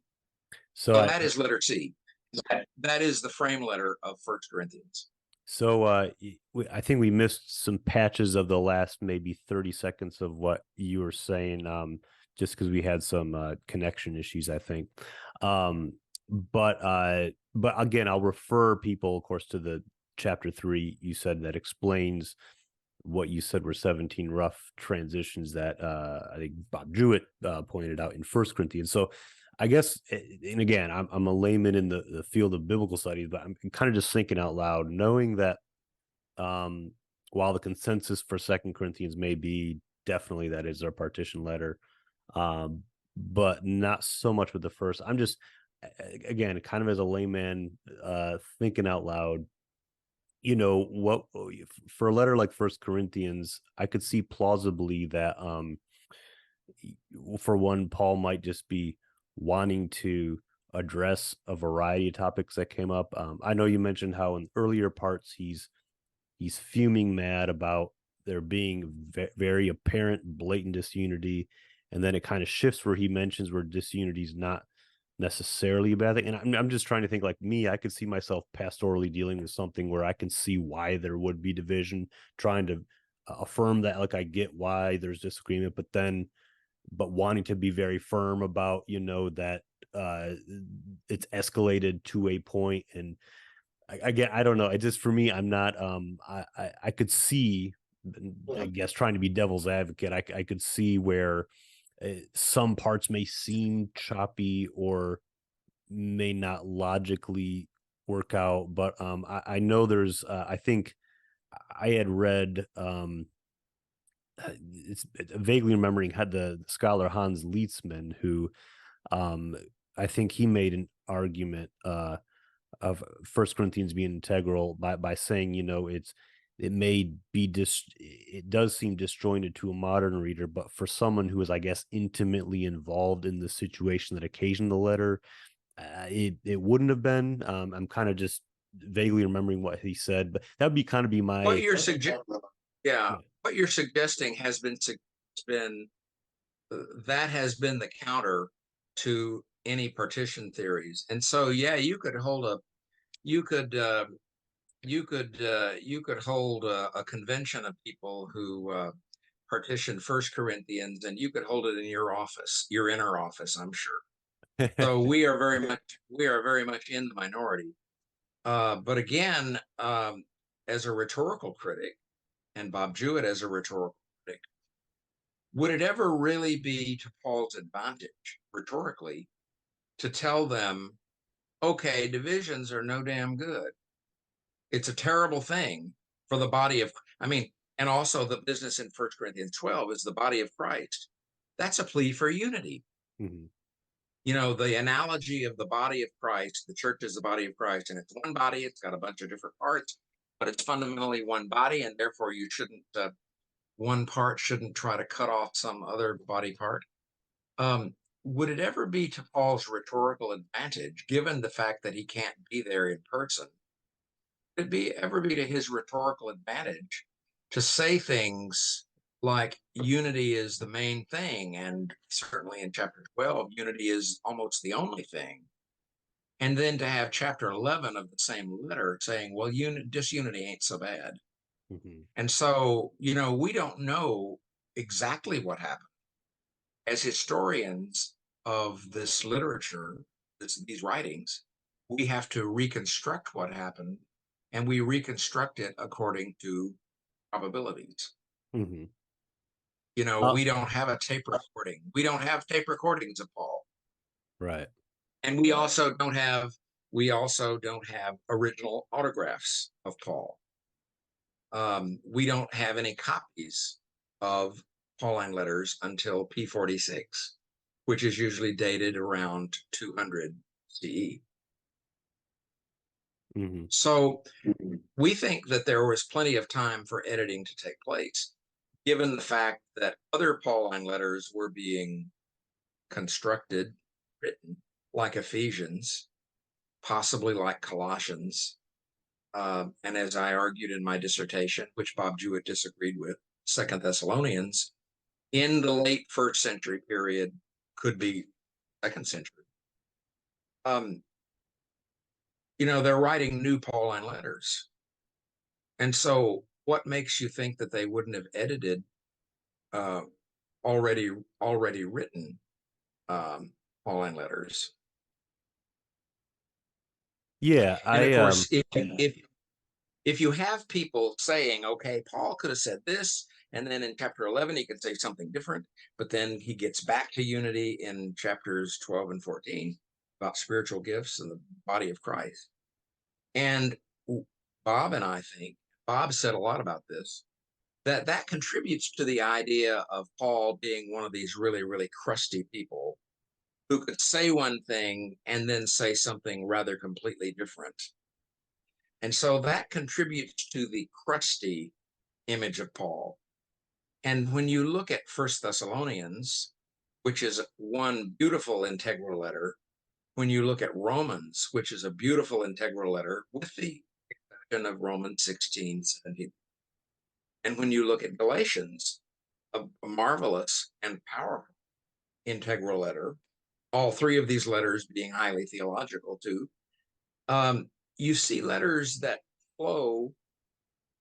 So that is letter C. That is the frame letter of 1 Corinthians. So I think we missed some patches of the last maybe 30 seconds of what you were saying, just because we had some connection issues, I think. But again, I'll refer people, of course, to the chapter 3 you said that explains what you said were 17 rough transitions that I think Bob Jewett pointed out in First Corinthians. So I guess, and again, I'm a layman in the field of biblical studies, but I'm kind of just thinking out loud, knowing that um, while the consensus for Second Corinthians may be definitely that is our partition letter, um, but not so much with the first. I'm just again kind of as a layman thinking out loud. What for a letter like First Corinthians, I could see plausibly that for one, Paul might just be wanting to address a variety of topics that came up. I know you mentioned how in earlier parts he's fuming mad about there being very apparent, blatant disunity, and then it kind of shifts where he mentions where disunity is not necessarily a bad thing. And I'm just trying to think like me, I could see myself pastorally dealing with something where I can see why there would be division, trying to affirm that like I get why there's disagreement, but wanting to be very firm about that it's escalated to a point. And I don't know. It just for me, I'm not. I could see. I guess trying to be devil's advocate, I could see where some parts may seem choppy or may not logically work out. But I know there's. I think I had read. It's vaguely remembering had the scholar Hans Lietzman, who I think he made an argument of First Corinthians being integral by saying, it may be it does seem disjointed to a modern reader, but for someone who is, I guess, intimately involved in the situation that occasioned the letter, it wouldn't have been. I'm kind of just vaguely remembering what he said, but that would be kind of be What my you're suggesting, yeah, yeah. what you're suggesting been that has been the counter to any partition theories. And so, yeah, you could you could hold a convention of people who partition First Corinthians, and you could hold it in your office, your inner office, I'm sure. So we are very much in the minority. But again, as a rhetorical critic, and Bob Jewett as a rhetorical critic, would it ever really be to Paul's advantage rhetorically to tell them, okay, divisions are no damn good. It's a terrible thing for the body of, I mean, and also the business in First Corinthians 12 is the body of Christ. That's a plea for unity. Mhm. The analogy of the body of Christ, the church is the body of Christ, and it's one body, it's got a bunch of different parts, but it's fundamentally one body, and therefore you shouldn't, one part shouldn't try to cut off some other body part. Would it ever be to Paul's rhetorical advantage, given the fact that he can't be there in person? Would it ever be to his rhetorical advantage to say things like unity is the main thing, and certainly in chapter 12, unity is almost the only thing, and then to have chapter 11 of the same letter saying, well, disunity ain't so bad. Mhm. And so, we don't know exactly what happened. As historians of this literature, these writings, we have to reconstruct what happened, and we reconstruct it according to probabilities. Mhm. We don't have a tape recording. We don't have tape recordings of Paul, Right. and we also don't have original autographs of Paul. We don't have any copies of Pauline letters until P46, which is usually dated around 200 CE. Mhm. So we think that there was plenty of time for editing to take place, given the fact that other Pauline letters were being constructed, written, like Ephesians, possibly like Colossians, and as I argued in my dissertation, which Bob Jewett disagreed with, Second Thessalonians, in the late first century period, could be second century. They're writing new Pauline letters. And so what makes you think that they wouldn't have edited uh, already written Pauline letters? Yeah, And of I course, if you have people saying, okay, Paul could have said this, and then in chapter 11 he could say something different, but then he gets back to unity in chapters 12 and 14 about spiritual gifts and the body of Christ. And Bob and I think Bob said a lot about this, that contributes to the idea of Paul being one of these really, really crusty people who could say one thing and then say something rather completely different. And so that contributes to the crusty image of Paul. And when you look at First Thessalonians, which is one beautiful integral letter, when you look at Romans, which is a beautiful integral letter, with the exception of Romans 16, 17, and when you look at Galatians, a marvelous and powerful integral letter, all three of these letters being highly theological too, you see letters that flow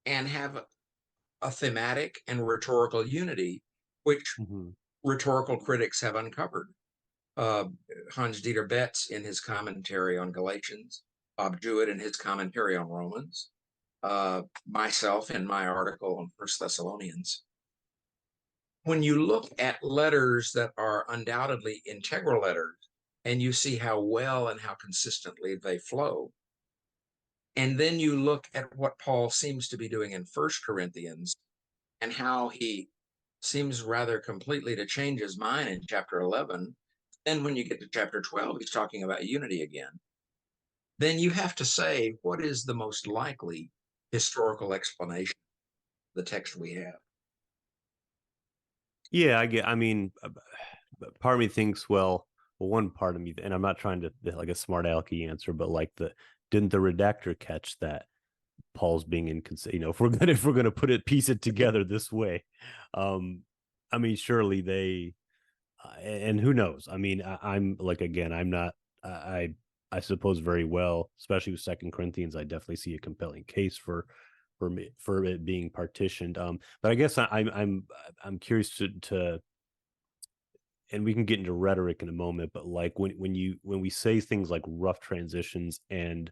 and have a thematic and rhetorical unity, which mhm. rhetorical critics have uncovered. Uh, Hans Dieter Betz in his commentary on Galatians, Bob Jewett in his commentary on Romans, myself in my article on First Thessalonians. When you look at letters that are undoubtedly integral letters, and you see how well and how consistently they flow, and then you look at what Paul seems to be doing in First Corinthians and how he seems rather completely to change his mind in chapter 11. Then when you get to chapter 12, he's talking about unity again. Then you have to say, what is the most likely historical explanation of the text we have? Yeah, I mean, part of me thinks, well, one part of me, and I'm not trying to like a smart alecky answer, but like didn't the redactor catch that Paul's being inconsistent? If we're gonna piece it together this way, um, I mean, surely they, and who knows? I mean, I'm like, again, I'm not, I suppose very well, especially with Second Corinthians, I definitely see a compelling case for it being partitioned. But I guess I'm curious to, and we can get into rhetoric in a moment, but like when we say things like rough transitions and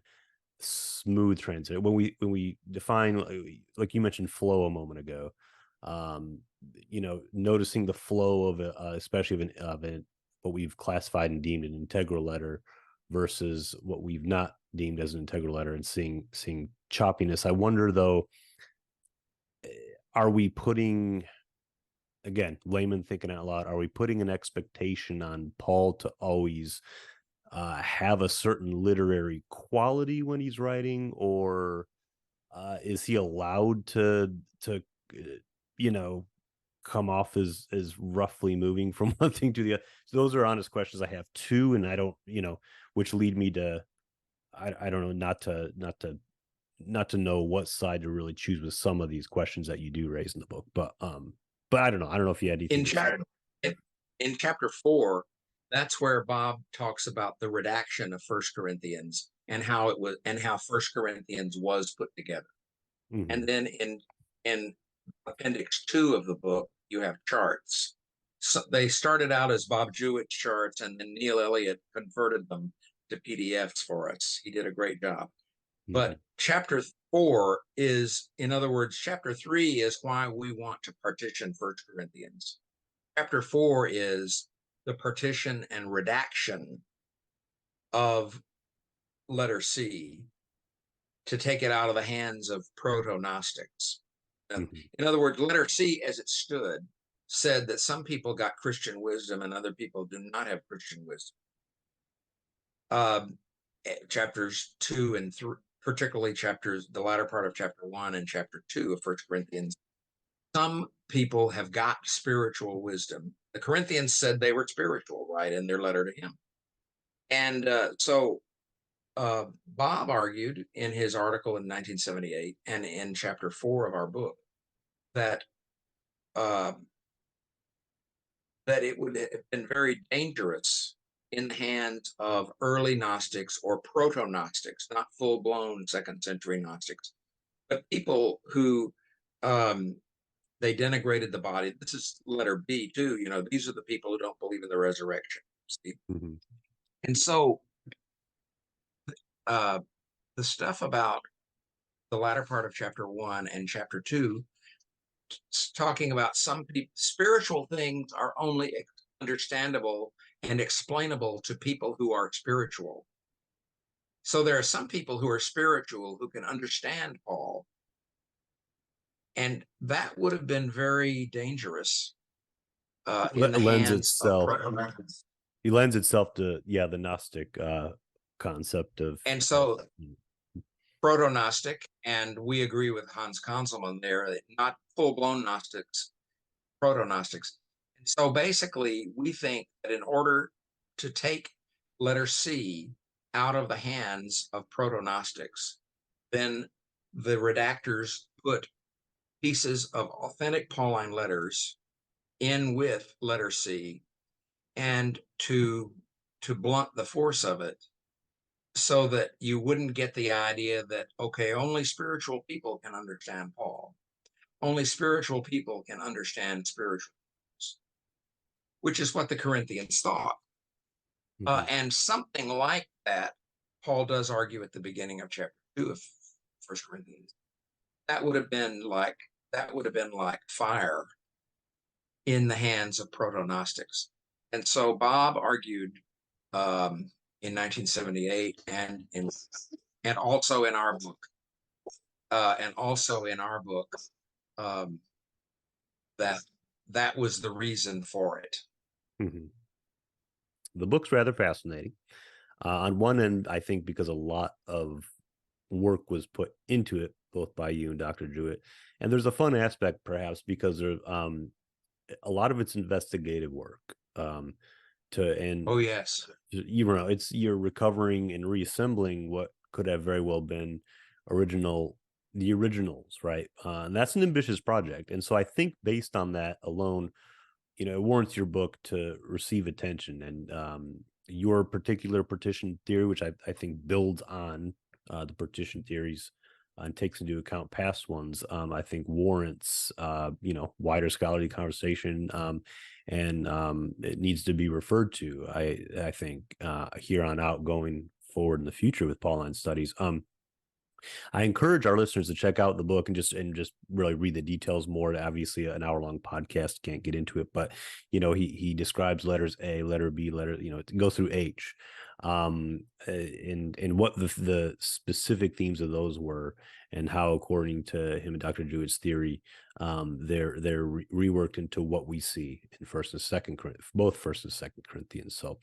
smooth transition, when we define, like you mentioned, flow a moment ago, um noticing the flow of especially what we've classified and deemed an integral letter versus what we've not deemed as an integral letter, and seeing choppiness. I wonder though, are we putting, again, layman thinking out loud, are we putting an expectation on Paul to always have a certain literary quality when he's writing, or is he allowed to uh, you know come off as roughly moving from one thing to the other? So those are honest questions I have too, and I don't, which lead me to, I don't know, not to know what side to really choose with some of these questions that you do raise in the book, but I don't know if you had anything In to say. chapter in chapter 4, that's where Bob talks about the redaction of First Corinthians and how it was and how First Corinthians was put together. And Hmm. then in appendix 2 of the book, you have charts. So they started out as Bob Jewett charts, and then Neil Elliott converted them to PDFs for us. He did a great job. Hmm. But chapter 4 is, in other words, chapter 3 is why we want to partition First Corinthians. Chapter 4 is the partition and redaction of letter C to take it out of the hands of proto-Gnostics. Hmm. In other words, letter C as it stood said that some people got Christian wisdom and other people do not have Christian wisdom. Chapters 2 and 3, particularly the latter part of chapter 1 and chapter 2 of First Corinthians, some people have got spiritual wisdom. The Corinthians said they were spiritual, right, in their letter to him. And so Bob argued in his article in 1978 and in chapter 4 of our book that uh, that it would have been very dangerous in the hands of early Gnostics or proto-Gnostics, not full-blown second century Gnostics, But people who they denigrated the body. This is letter B too. These are the people who don't believe in the resurrection. See? Mm-hmm. And so uh, the stuff about the latter part of chapter 1 and chapter 2, talking about some people, spiritual things are only understandable and explainable to people who are spiritual. So there are some people who are spiritual who can understand Paul. And that would have been very dangerous in the lends hands of itself. He lends itself to the Gnostic concept of. And so proto-Gnostic, and we agree with Hans Conzelmann there, not full-blown Gnostics, proto-Gnostics. And so basically, we think that in order to take letter C out of the hands of proto-Gnostics, then the redactors put pieces of authentic Pauline letters in with letter C, and to blunt the force of it, so that you wouldn't get the idea that, okay, only spiritual people can understand Paul. Only spiritual people can understand spiritual, which is what the Corinthians thought. And something like that, Paul does argue at the beginning of chapter 2 of 1 Corinthians. That would have been like fire in the hands of proto-Gnostics. And so Bob argued in 1978 and also in our book, that was the reason for it. Mm-hmm. The book's rather fascinating. On one end, I think because a lot of work was put into it, both by you and Dr. Jewett, and there's a fun aspect, perhaps, because there, a lot of it's investigative work. Oh yes, you're recovering and reassembling what could have very well been the originals, right? And that's an ambitious project, and so I think based on that alone, it warrants your book to receive attention. And your particular partition theory, which I think builds on the partition theories and takes into account past ones, I think warrants wider scholarly conversation, and it needs to be referred to. I think here on out, going forward in the future with Pauline studies. I encourage our listeners to check out the book and just really read the details more. Obviously, an hour-long podcast can't get into it, but he describes letters A, letter B, it goes through H, and what the specific themes of those were, and how, according to him and Dr. Jewett's theory, they're reworked into what we see in both First and Second Corinthians. So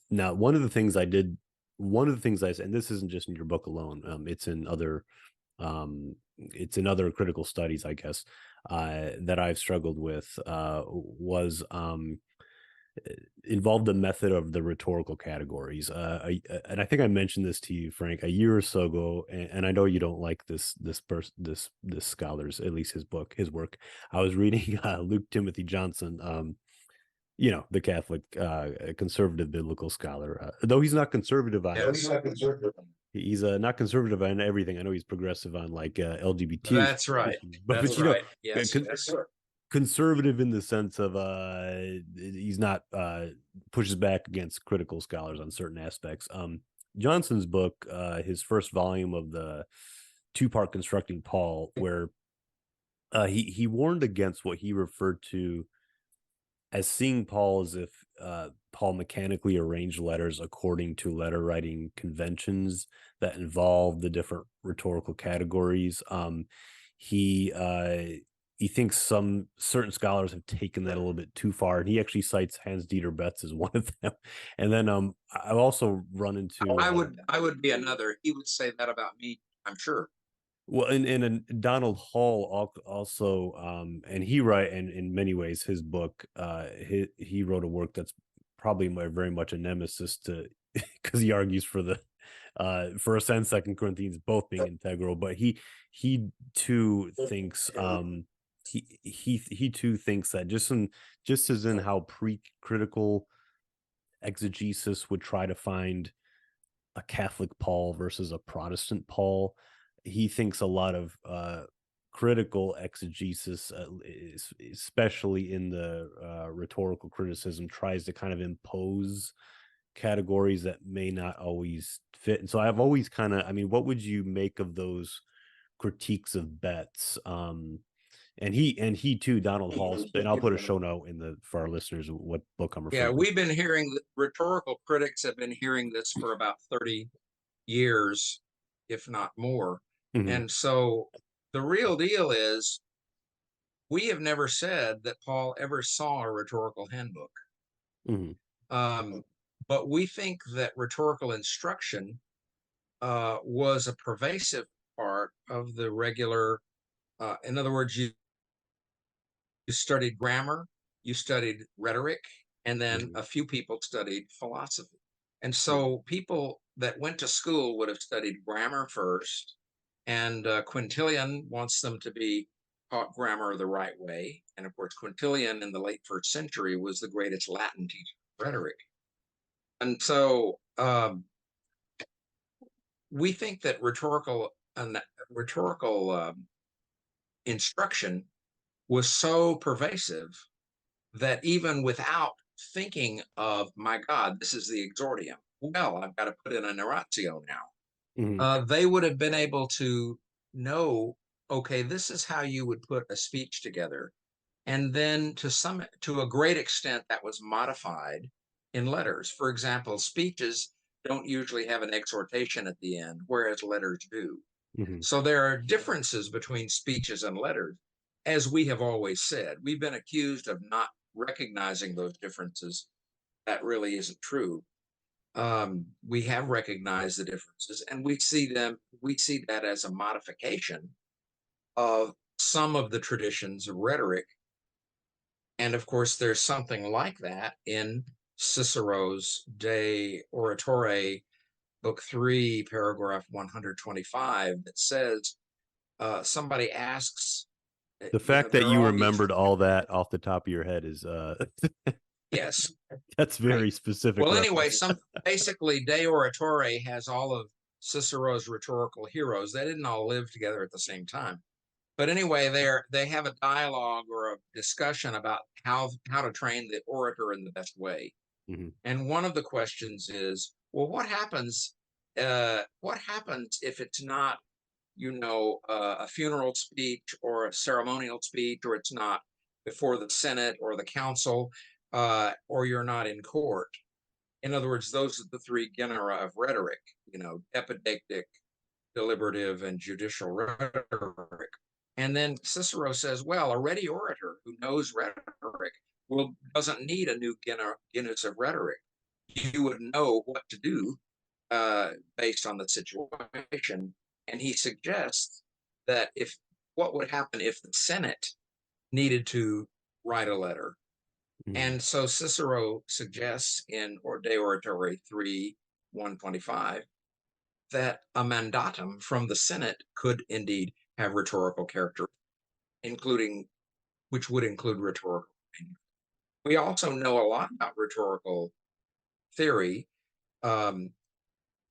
now one of the things I said, and this isn't just in your book alone, it's in other critical studies, I guess, that I've struggled with, was involved the method of the rhetorical categories. And I think I mentioned this to you, Frank, a year or so ago, and I know you don't like this scholar's, at least his work. I was reading Luke Timothy Johnson, the Catholic conservative biblical scholar, though he's not conservative on. Yes. He's not conservative on everything. I know he's progressive on like LGBT. That's right. That's right. Yes. Conservative in the sense of he's not pushes back against critical scholars on certain aspects. Johnson's book, his first volume of the two-part Constructing Paul, where he warned against what he referred to as seeing Paul as if Paul mechanically arranged letters according to letter writing conventions that involve the different rhetorical categories. He thinks some certain scholars have taken that a little bit too far, and he actually cites Hans-Dieter Betz as one of them. And then I've also run into I would be another. He would say that about me, I'm sure. Well, and Donald Hall also, and in many ways his book, he wrote a work that's probably very much a nemesis to, because he argues for the First and Second Corinthians both being integral, but he too thinks he too thinks that just as in how pre-critical exegesis would try to find a Catholic Paul versus a Protestant Paul, he thinks a lot of critical exegesis, especially in the rhetorical criticism, tries to kind of impose categories that may not always fit. And so I've always kind of, I mean, what would you make of those critiques of Betts? And he too, Donald Hall's, and I'll put a show note in the for our listeners what book I'm Yeah, referring to. we've been hearing, rhetorical critics have been hearing this for about 30 years, if not more. Mhm, And so the real deal is, we have never said that Paul ever saw a rhetorical handbook. mhm, But we think that rhetorical instruction was a pervasive part of the regular. In other words, you studied grammar, you studied rhetoric, and then mhm, a few people studied philosophy. And mhm, so people that went to school would have studied grammar first, and Quintilian wants them to be taught grammar the right way. And of course, Quintilian in the late first century was the greatest Latin teacher of rhetoric. And so we think that rhetorical instruction was so pervasive that even without thinking of, my God, this is the exordium, well, I've got to put in an oratio now, mhm, they would have been able to know, okay, this is how you would put a speech together. And then to a great extent, that was modified in letters. For example, speeches don't usually have an exhortation at the end, whereas letters do. mhm. So there are differences between speeches and letters, as we have always said. We've been accused of not recognizing those differences. That really isn't true. We have recognized the differences, and we see them. We see that as a modification of some of the traditions of rhetoric. And of course, there's something like that in Cicero's De Oratore, Book 3, paragraph 125, that says, somebody asks, The fact that there are you all these, remembered all that off the top of your head is yes, that's right. very specific Well, anyway, reference. basically De Oratore has all of Cicero's rhetorical heroes. They didn't all live together at the same time. But anyway, they have a dialogue or a discussion about how to train the orator in the best way. Mhm, And one of the questions is, well, what happens? What happens if it's not, a funeral speech or a ceremonial speech, or it's not before the Senate or the council, or you're not in court? In other words, those are the three genera of rhetoric, epidictic, deliberative, and judicial rhetoric. And then Cicero says, well, a ready orator who knows rhetoric doesn't need a new genus of rhetoric. You would know what to do based on the situation. And he suggests that what would happen if the Senate needed to write a letter. mhm, And so Cicero suggests in De Oratore 3, 125, that a mandatum from the Senate could indeed have rhetorical character, including which would include rhetorical. We also know a lot about rhetorical theory, um,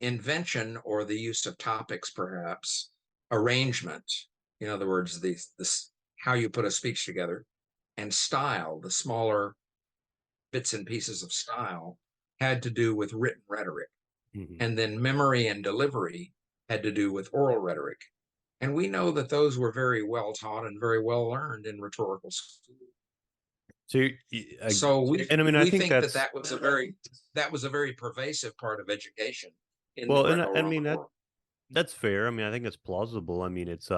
invention, or the use of topics, perhaps, arrangement. In other words, this how you put a speech together, and style, the smaller bits and pieces of style, had to do with written rhetoric. mhm. And then memory and delivery had to do with oral rhetoric. And we know that those were very well taught and very well learned in rhetorical school. So, So we and I mean, I we think think that that's that was a very pervasive part of education in the well, and I mean Greco-Roman world. that's fair. I mean, I think it's plausible. I mean, it's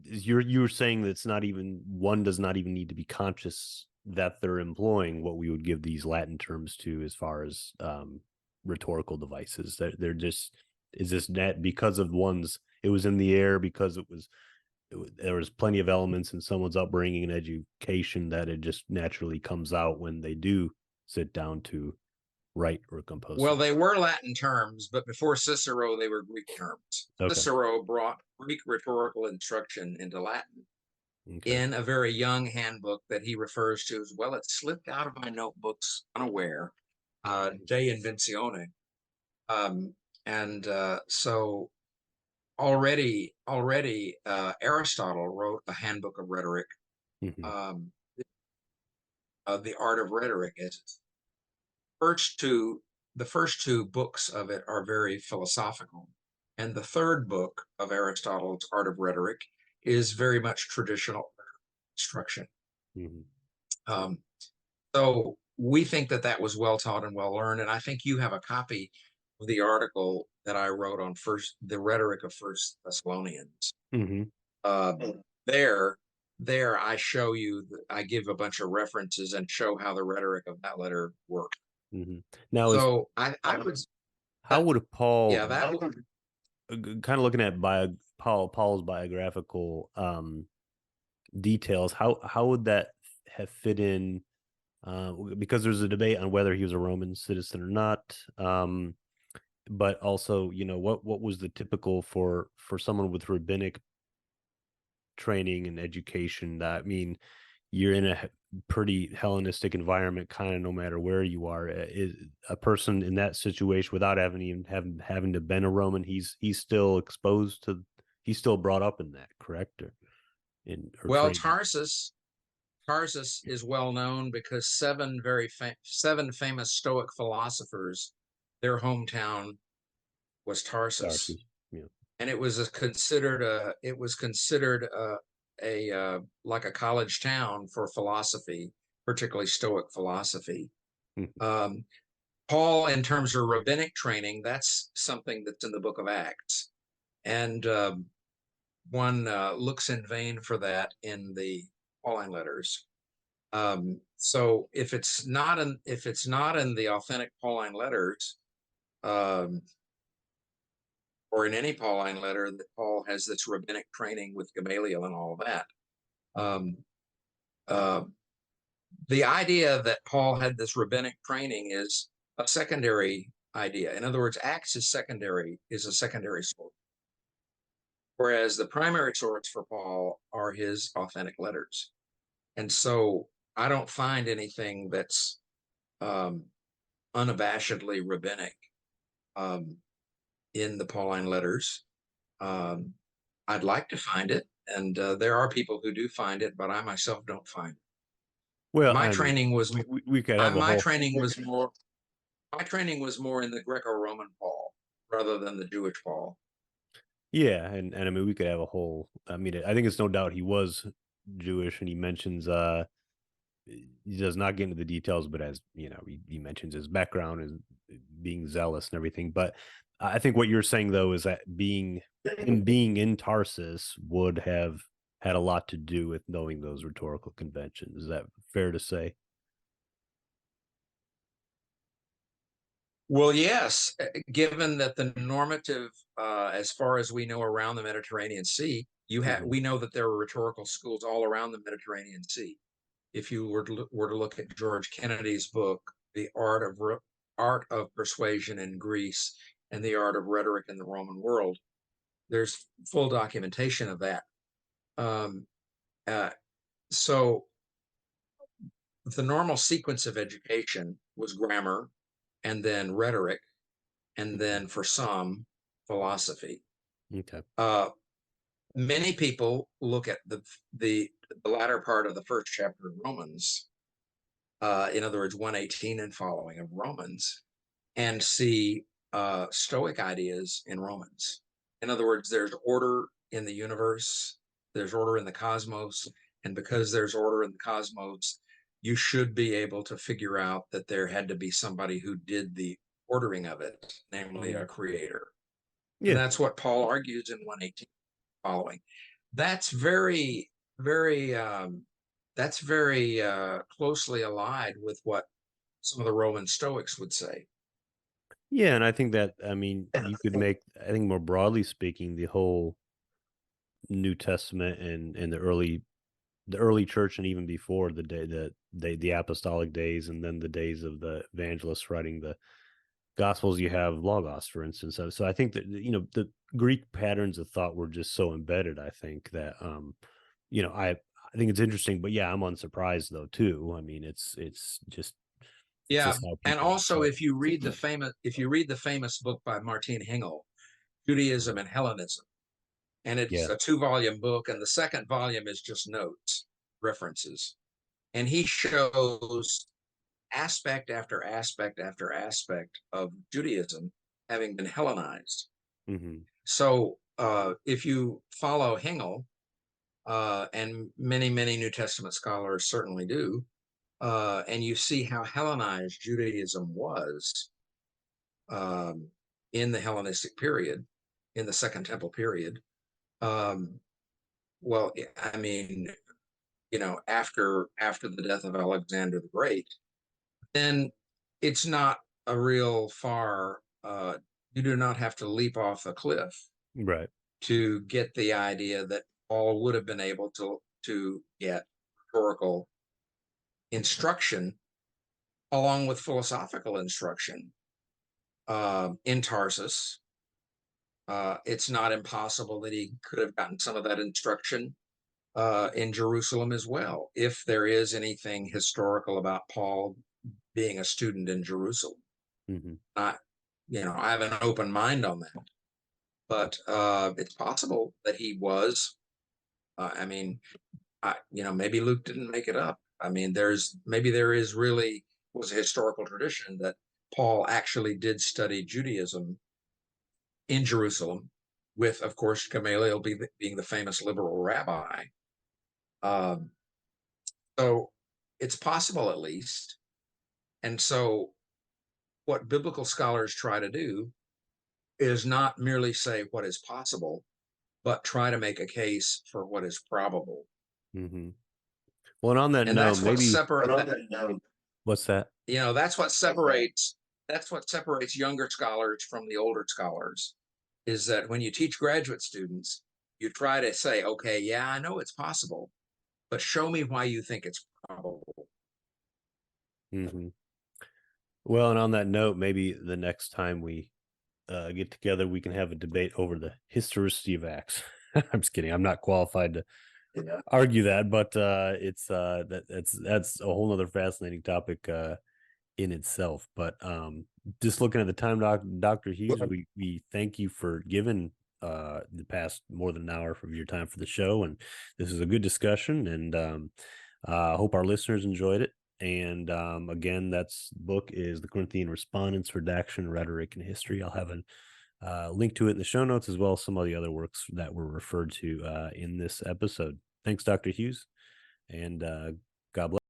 you're saying that it's not even one does not even need to be conscious that they're employing what we would give these Latin terms to as far as rhetorical devices. That they're just is this net because of one's it was in the air because there was plenty of elements in someone's upbringing and education that it just naturally comes out when they do sit down to write or compose. Well, they were Latin terms, but before Cicero, they were Greek terms. Okay. Cicero brought Greek rhetorical instruction into Latin Okay. in a very young handbook that he refers to as, well, it slipped out of my notebooks unaware, De Inventione. Um, and so already Aristotle wrote a handbook of rhetoric. Hmm. Um, the art of rhetoric is first two the first two books of it are very philosophical, and the third book of Aristotle's art of rhetoric is very much traditional instruction. Hmm. Um, so we think that that was well taught and well learned, and I think you have a copy of the article that I wrote on the rhetoric of First Thessalonians. Hmm. Uh, there, there I show you, I give a bunch of references and show how the rhetoric of that letter worked. Hmm. Now, is So I would, how would yeah, Paul, that would, kind of looking at Paul's biographical details, how would that have fit in? Because there's a debate on whether he was a Roman citizen or not. But also, what was the typical for someone with rabbinic training and education? That, I mean, you're in a pretty Hellenistic environment, kind of no matter where you are. Is a person in that situation without having to been a Roman, he's still exposed to, he's still brought up in that, correct? Or well, trained. Tarsus is well known because seven famous Stoic philosophers, their hometown was Tarsus, Darcy. Yeah. and it was considered a like a college town for philosophy, particularly Stoic philosophy. Mhm. Um, Paul, in terms of rabbinic training, that's something that's in the Book of Acts, and one looks in vain for that in the Pauline letters. So if it's not in the authentic Pauline letters, um, or in any Pauline letter that Paul has this rabbinic training with Gamaliel and all that, um, uh, the idea that Paul had this rabbinic training is a secondary idea. In other words, Acts is a secondary source, whereas the primary source for Paul are his authentic letters. And so I don't find anything that's um, unabashedly rabbinic um, in the Pauline letters. Um, I'd like to find it, and there are people who do find it, but I myself don't find it. Well, My I mean, training was we could have a my whole, training was more my training was more in the Greco-Roman Paul rather than the Jewish Paul. yeah, and I mean, we could have a whole. I mean, I think it's no doubt he was Jewish, and he mentions he does not get into the details, but as he mentions his background as being zealous and everything. But I think what you're saying though is that being in Tarsus would have had a lot to do with knowing those rhetorical conventions. Is that fair to say? Well, yes, given that the normative, as far as we know, around the Mediterranean Sea, Hmm. we know that there are rhetorical schools all around the Mediterranean Sea. If you were to look at George Kennedy's book, The Art of Persuasion in Greece and the Art of Rhetoric in the Roman World, there's full documentation of that. Um, uh, so the normal sequence of education was grammar, and then rhetoric, and Hmm. then for some, philosophy. Okay. Uh, Many people look at the latter part of the first chapter of Romans, in other words, 118 and following of Romans, and see Stoic ideas in Romans. In other words, there's order in the universe, there's order in the cosmos, and because there's order in the cosmos, you should be able to figure out that there had to be somebody who did the ordering of it, namely a Mhm. creator. And Yeah. that's what Paul argues in 118 following. That's very, very, that's very closely allied with what some of the Roman Stoics would say. Yeah, and I think that, I mean, you could make, I think more broadly speaking, the whole New Testament and the early church, and even before the apostolic days, and then the days of the evangelists writing the gospels, you have logos, for instance. So I think that the Greek patterns of thought were just so embedded. I think that I think it's interesting, but yeah, I'm unsurprised though too. I mean, it's Yeah, just how and people also if you read the famous book by Martin Hengel, Judaism and Hellenism, and it's a 2-volume book, and the second volume is just notes, references, and he shows aspect after aspect after aspect of Judaism having been Hellenized. Mm-hmm. So if you follow Hengel, and many New Testament scholars certainly do, and you see how Hellenized Judaism was in the Hellenistic period, in the Second Temple period. Well, I mean, after the death of Alexander the Great, then it's not a real far. You do not have to leap off a cliff, Right, to get the idea that Paul would have been able to get rhetorical instruction along with philosophical instruction in Tarsus. It's not impossible that he could have gotten some of that instruction in Jerusalem as well, if there is anything historical about Paul being a student in Jerusalem. mm-hmm. I have an open mind on that, but it's possible that he was. Maybe Luke didn't make it up. I mean, there is really was a historical tradition that Paul actually did study Judaism in Jerusalem, with, of course, Gamaliel being the famous liberal rabbi. So it's possible, at least. And so what biblical scholars try to do is not merely say what is possible, but try to make a case for what is probable. Mm-hmm. Well, and on that And note, that's what maybe what's that? That's what separates younger scholars from the older scholars, is that when you teach graduate students, you try to say, okay, yeah, I know it's possible, but show me why you think it's probable. Mm-hmm. Well, and on that note, maybe the next time we get together, we can have a debate over the historicity of Acts. I'm just kidding. I'm not qualified to argue that, but that's a whole other fascinating topic in itself. But just looking at the time, Dr. Hughes, we thank you for giving the past more than an hour of your time for the show, and this is a good discussion, and I hope our listeners enjoyed it. And again, that's book is the Corinthian Correspondence, Redaction, Rhetoric, and History. I'll have a link to it in the show notes, as well as some of the other works that were referred to in this episode. Thanks, Dr. Hughes, and God bless.